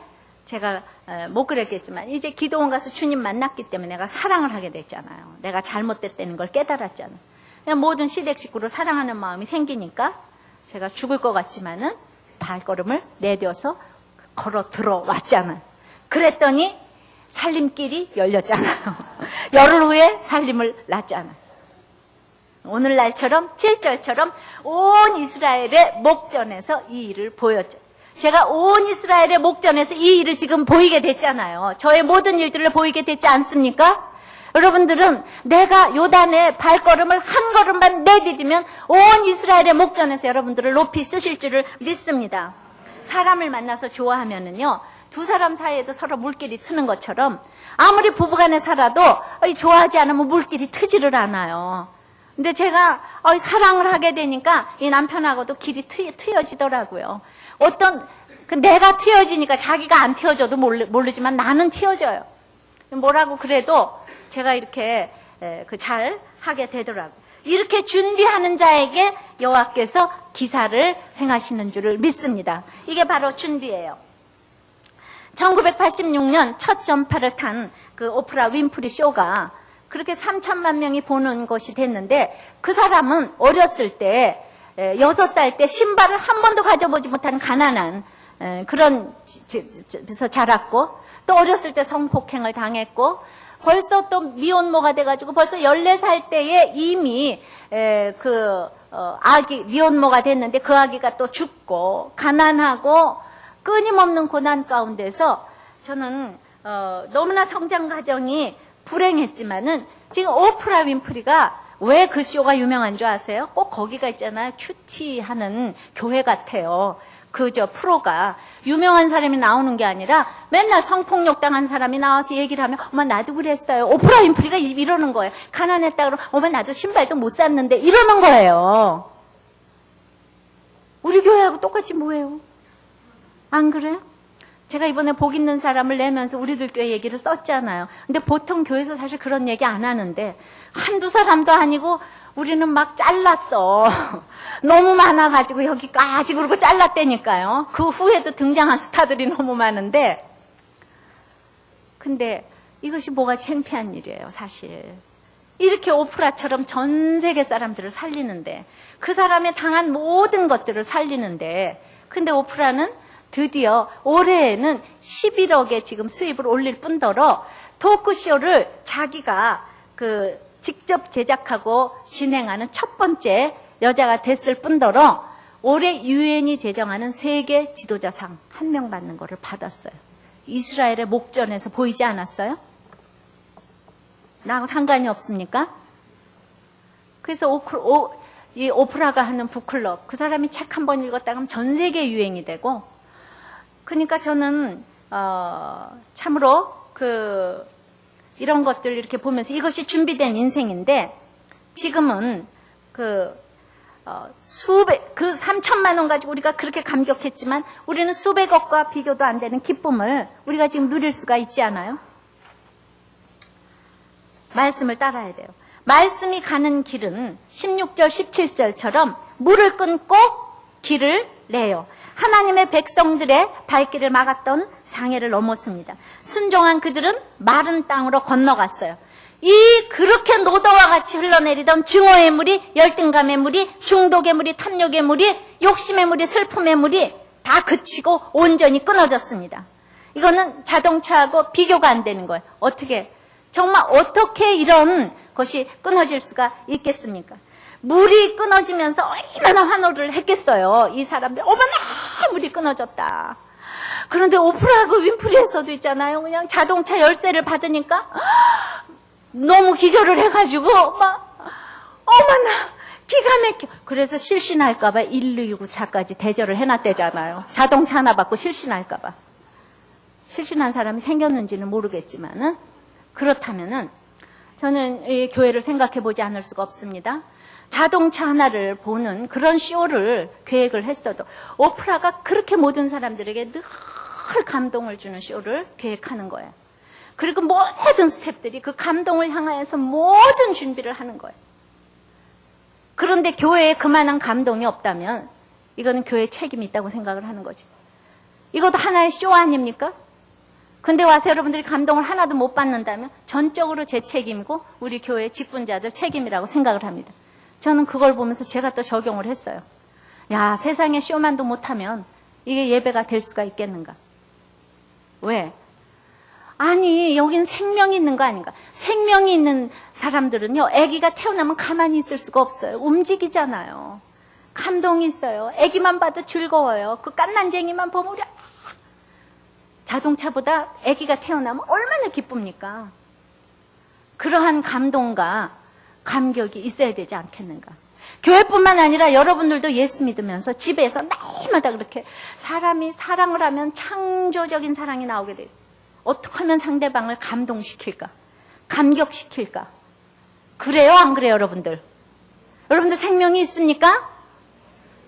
제가 못 그랬겠지만 이제 기도원 가서 주님 만났기 때문에 내가 사랑을 하게 됐잖아요. 내가 잘못됐다는 걸 깨달았잖아요. 그냥 모든 시댁 식구를 사랑하는 마음이 생기니까 제가 죽을 것 같지만은 발걸음을 내뎌서 걸어 들어왔잖아요. 그랬더니 살림길이 열렸잖아요. 열흘 후에 살림을 낳잖아요. 오늘날처럼 7절처럼 온 이스라엘의 목전에서 이 일을 보였죠. 제가 온 이스라엘의 목전에서 이 일을 지금 보이게 됐잖아요. 저의 모든 일들을 보이게 됐지 않습니까? 여러분들은 내가 요단에 발걸음을 한 걸음만 내디디면 온 이스라엘의 목전에서 여러분들을 높이 쓰실 줄을 믿습니다. 사람을 만나서 좋아하면은요, 두 사람 사이에도 서로 물길이 트는 것처럼 아무리 부부간에 살아도 좋아하지 않으면 물길이 트지를 않아요. 근데 제가 사랑을 하게 되니까 이 남편하고도 길이 트여지더라고요. 내가 트여지니까 자기가 안 트여져도 모르지만 나는 트여져요. 뭐라고 그래도 제가 이렇게 잘 하게 되더라고요. 이렇게 준비하는 자에게 여호와께서 기사를 행하시는 줄을 믿습니다. 이게 바로 준비예요. 1986년 첫 전파를 탄 그 오프라 윈프리 쇼가 그렇게 3천만 명이 보는 것이 됐는데, 그 사람은 어렸을 때 6살 때 신발을 한 번도 가져보지 못한 가난한 그런 집에서 자랐고, 또 어렸을 때 성폭행을 당했고, 벌써 또 미혼모가 돼가지고 벌써 14살 때에 이미 아기 미혼모가 됐는데 그 아기가 또 죽고 가난하고 끊임없는 고난 가운데서 저는 너무나 성장 과정이 불행했지만은 지금 오프라 윈프리가 왜 그 쇼가 유명한 줄 아세요? 꼭 거기가 있잖아요. 큐티하는 교회 같아요. 프로가 유명한 사람이 나오는 게 아니라 맨날 성폭력 당한 사람이 나와서 얘기를 하면 엄마 나도 그랬어요. 오프라 윈프리가 이러는 거예요. 가난했다 그러면 엄마 나도 신발도 못 샀는데 이러는 거예요. 우리 교회하고 똑같이 뭐예요? 안 그래요? 제가 이번에 복 있는 사람을 내면서 우리들 교회 얘기를 썼잖아요. 근데 보통 교회에서 사실 그런 얘기 안 하는데 한두 사람도 아니고 우리는 막 잘랐어. 너무 많아가지고 여기까지 그러고 잘랐다니까요. 그 후에도 등장한 스타들이 너무 많은데, 근데 이것이 뭐가 창피한 일이에요, 사실. 이렇게 오프라처럼 전 세계 사람들을 살리는데, 그 사람의 당한 모든 것들을 살리는데, 근데 오프라는 드디어 올해에는 11억의 지금 수입을 올릴 뿐더러 토크쇼를 자기가 직접 제작하고 진행하는 첫 번째 여자가 됐을 뿐더러 올해 유엔이 제정하는 세계 지도자상 1명 받는 거를 받았어요. 이스라엘의 목전에서 보이지 않았어요? 나하고 상관이 없습니까? 그래서 이 오프라가 하는 북클럽, 그 사람이 책 한 번 읽었다 하면 전 세계 유행이 되고, 그러니까 저는 참으로 이런 것들 이렇게 보면서 이것이 준비된 인생인데, 지금은 3천만 원 가지고 우리가 그렇게 감격했지만 우리는 수백억과 비교도 안 되는 기쁨을 우리가 지금 누릴 수가 있지 않아요? 말씀을 따라야 돼요. 말씀이 가는 길은 16절 17절처럼 물을 끊고 길을 내요. 하나님의 백성들의 발길을 막았던 장애를 넘었습니다. 순종한 그들은 마른 땅으로 건너갔어요. 그렇게 노도와 같이 흘러내리던 증오의 물이, 열등감의 물이, 중독의 물이, 탐욕의 물이, 욕심의 물이, 슬픔의 물이 다 그치고 온전히 끊어졌습니다. 이거는 자동차하고 비교가 안 되는 거예요. 정말 어떻게 이런 것이 끊어질 수가 있겠습니까? 물이 끊어지면서 얼마나 환호를 했겠어요. 이 사람들, 어머나 물이 끊어졌다. 그런데 오프라 윈프리에서도 있잖아요. 그냥 자동차 열쇠를 받으니까 너무 기절을 해가지고 막 어머나 기가 막혀. 그래서 실신할까봐 119차까지 대절을 해놨대잖아요. 자동차 하나 받고 실신할까봐. 실신한 사람이 생겼는지는 모르겠지만은, 그렇다면은 저는 이 교회를 생각해보지 않을 수가 없습니다. 자동차 하나를 보는 그런 쇼를 계획을 했어도 오프라가 그렇게 모든 사람들에게 늘 감동을 주는 쇼를 계획하는 거예요. 그리고 모든 스태프들이 그 감동을 향하여서 모든 준비를 하는 거예요. 그런데 교회에 그만한 감동이 없다면 이거는 교회에 책임이 있다고 생각을 하는 거지. 이것도 하나의 쇼 아닙니까? 근데 와서 여러분들이 감동을 하나도 못 받는다면 전적으로 제 책임이고 우리 교회 직분자들 책임이라고 생각을 합니다. 저는 그걸 보면서 제가 또 적용을 했어요. 야, 세상에 쇼만도 못하면 이게 예배가 될 수가 있겠는가? 왜? 아니, 여긴 생명이 있는 거 아닌가? 생명이 있는 사람들은요, 아기가 태어나면 가만히 있을 수가 없어요. 움직이잖아요. 감동이 있어요. 아기만 봐도 즐거워요. 그 깐난쟁이만 보면 우리 자동차보다 아기가 태어나면 얼마나 기쁩니까? 그러한 감동과 감격이 있어야 되지 않겠는가? 교회뿐만 아니라 여러분들도 예수 믿으면서 집에서 날마다 그렇게 사람이 사랑을 하면 창조적인 사랑이 나오게 돼 있어요. 어떻게 하면 상대방을 감동시킬까? 감격시킬까? 그래요? 안 그래요, 여러분들? 여러분들 생명이 있습니까?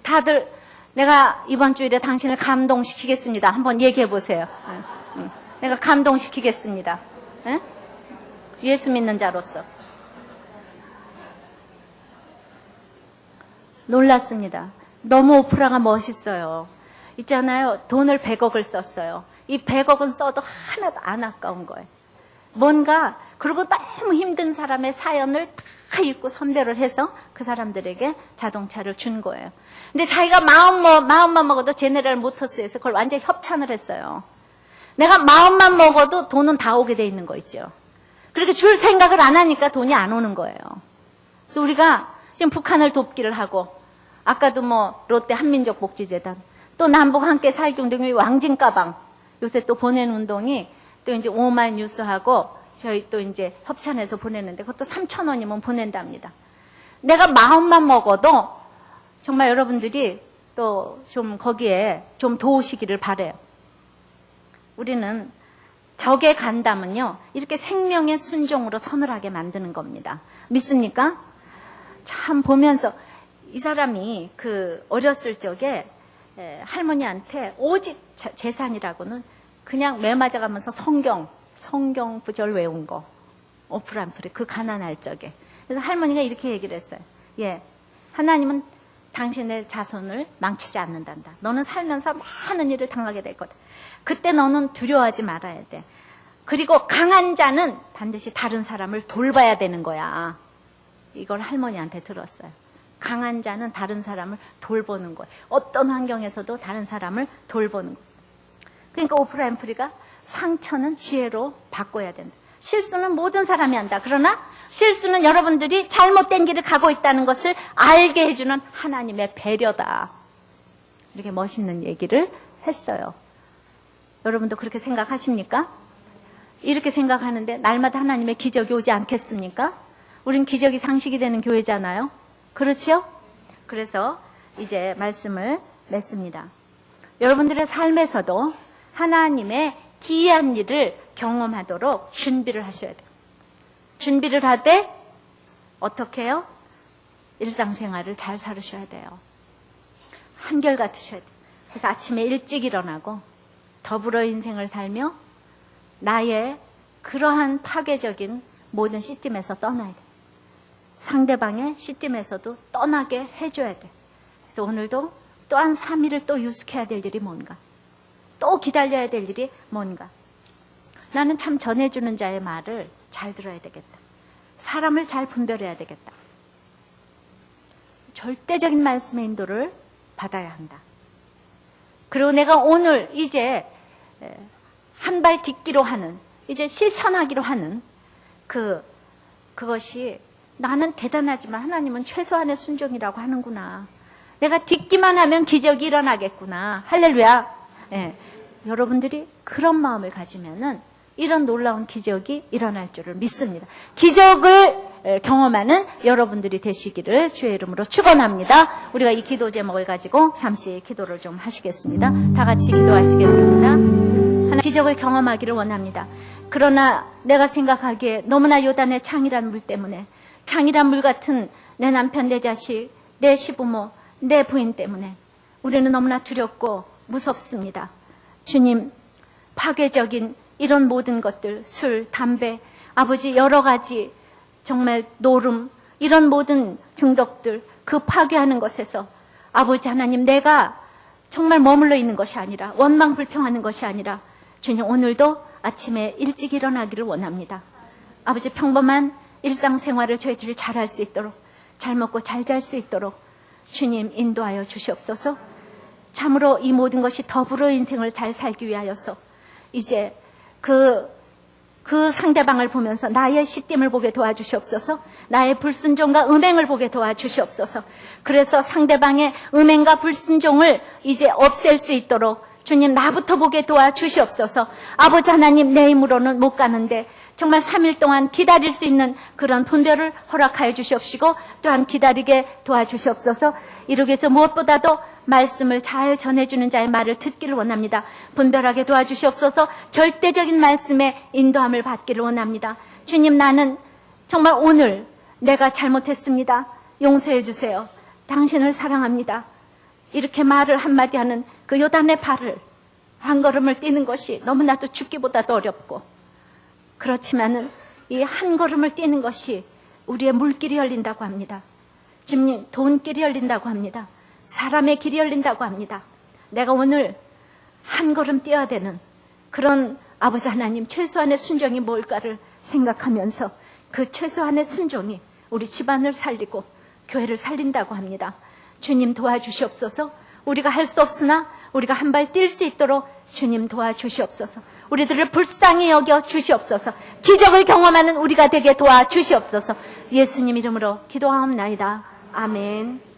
다들 내가 이번 주일에 당신을 감동시키겠습니다. 한번 얘기해 보세요. 내가 감동시키겠습니다. 에? 예수 믿는 자로서. 놀랐습니다. 너무 오프라가 멋있어요. 있잖아요. 돈을 100억을 썼어요. 이 100억은 써도 하나도 안 아까운 거예요. 뭔가 그리고 너무 힘든 사람의 사연을 다 읽고 선별을 해서 그 사람들에게 자동차를 준 거예요. 근데 자기가 마음만 먹어도 제네럴 모터스에서 그걸 완전히 협찬을 했어요. 내가 마음만 먹어도 돈은 다 오게 돼 있는 거 있죠. 그렇게 줄 생각을 안 하니까 돈이 안 오는 거예요. 그래서 우리가 지금 북한을 돕기를 하고 아까도 롯데 한민족복지재단 또 남북 함께 살기 운동이 왕진 가방 요새 또 보낸 운동이 또 이제 오마이 뉴스하고 저희 또 이제 협찬해서 보내는데 그것도 3,000원이면 보낸답니다. 내가 마음만 먹어도 정말 여러분들이 또 좀 거기에 좀 도우시기를 바라요. 우리는 적의 간담은요, 이렇게 생명의 순종으로 서늘하게 만드는 겁니다. 믿습니까? 참 보면서 이 사람이 그 어렸을 적에 할머니한테 오직 재산이라고는 그냥 매 맞아가면서 성경 구절 외운 거. 오프람프리 그 가난할 적에. 그래서 할머니가 이렇게 얘기를 했어요. 예, 하나님은 당신의 자손을 망치지 않는단다. 너는 살면서 많은 일을 당하게 될 거다. 그때 너는 두려워하지 말아야 돼. 그리고 강한 자는 반드시 다른 사람을 돌봐야 되는 거야. 이걸 할머니한테 들었어요. 강한 자는 다른 사람을 돌보는 거예요. 어떤 환경에서도 다른 사람을 돌보는 거예요. 그러니까 오프라 윈프리가 상처는 지혜로 바꿔야 된다. 실수는 모든 사람이 한다. 그러나 실수는 여러분들이 잘못된 길을 가고 있다는 것을 알게 해주는 하나님의 배려다. 이렇게 멋있는 얘기를 했어요. 여러분도 그렇게 생각하십니까? 이렇게 생각하는데 날마다 하나님의 기적이 오지 않겠습니까? 우린 기적이 상식이 되는 교회잖아요. 그렇죠? 그래서 이제 말씀을 맺습니다. 여러분들의 삶에서도 하나님의 기이한 일을 경험하도록 준비를 하셔야 돼요. 준비를 하되 어떻게 해요? 일상생활을 잘 살으셔야 돼요. 한결같으셔야 돼요. 그래서 아침에 일찍 일어나고 더불어 인생을 살며 나의 그러한 파괴적인 모든 시스템에서 떠나야 돼요. 상대방의 시스템에서도 떠나게 해줘야 돼. 그래서 오늘도 또한 3일을 또 유숙해야 될 일이 뭔가? 또 기다려야 될 일이 뭔가? 나는 참 전해주는 자의 말을 잘 들어야 되겠다. 사람을 잘 분별해야 되겠다. 절대적인 말씀의 인도를 받아야 한다. 그리고 내가 오늘 이제 한 발 딛기로 하는, 이제 실천하기로 하는 그것이 나는 대단하지만 하나님은 최소한의 순종이라고 하는구나. 내가 딛기만 하면 기적이 일어나겠구나. 할렐루야. 예, 여러분들이 그런 마음을 가지면은 이런 놀라운 기적이 일어날 줄을 믿습니다. 기적을 경험하는 여러분들이 되시기를 주의 이름으로 축원합니다. 우리가 이 기도 제목을 가지고 잠시 기도를 좀 하시겠습니다. 다 같이 기도하시겠습니다. 하나님, 기적을 경험하기를 원합니다. 그러나 내가 생각하기에 너무나 요단의 창이란 물 때문에, 창이란 물 같은 내 남편, 내 자식, 내 시부모, 내 부인 때문에 우리는 너무나 두렵고 무섭습니다. 주님, 파괴적인 이런 모든 것들, 술, 담배, 아버지 여러 가지 정말 노름, 이런 모든 중독들, 그 파괴하는 것에서 아버지 하나님, 내가 정말 머물러 있는 것이 아니라 원망불평하는 것이 아니라 주님, 오늘도 아침에 일찍 일어나기를 원합니다. 아버지, 평범한 일상생활을 저희들이 잘할 수 있도록, 잘 먹고 잘 잘 수 있도록 주님 인도하여 주시옵소서. 참으로 이 모든 것이 더불어 인생을 잘 살기 위하여서 이제 그 상대방을 보면서 나의 시딤을 보게 도와주시옵소서. 나의 불순종과 음행을 보게 도와주시옵소서. 그래서 상대방의 음행과 불순종을 이제 없앨 수 있도록 주님 나부터 보게 도와주시옵소서. 아버지 하나님, 내 힘으로는 못 가는데 정말 3일 동안 기다릴 수 있는 그런 분별을 허락하여 주시옵시고 또한 기다리게 도와주시옵소서. 이러기 위해서 무엇보다도 말씀을 잘 전해주는 자의 말을 듣기를 원합니다. 분별하게 도와주시옵소서. 절대적인 말씀에 인도함을 받기를 원합니다. 주님, 나는 정말 오늘 내가 잘못했습니다. 용서해 주세요. 당신을 사랑합니다. 이렇게 말을 한마디 하는 그 요단의 발을 한 걸음을 뛰는 것이 너무나도 죽기보다도 어렵고, 그렇지만은 이 한 걸음을 뛰는 것이 우리의 물길이 열린다고 합니다. 주님, 돈길이 열린다고 합니다. 사람의 길이 열린다고 합니다. 내가 오늘 한 걸음 뛰어야 되는 그런 아버지 하나님, 최소한의 순종이 뭘까를 생각하면서 그 최소한의 순종이 우리 집안을 살리고 교회를 살린다고 합니다. 주님 도와주시옵소서. 우리가 할 수 없으나 우리가 한 발 뛸 수 있도록 주님 도와주시옵소서. 우리들을 불쌍히 여겨 주시옵소서. 기적을 경험하는 우리가 되게 도와주시옵소서. 예수님 이름으로 기도하옵나이다. 아멘.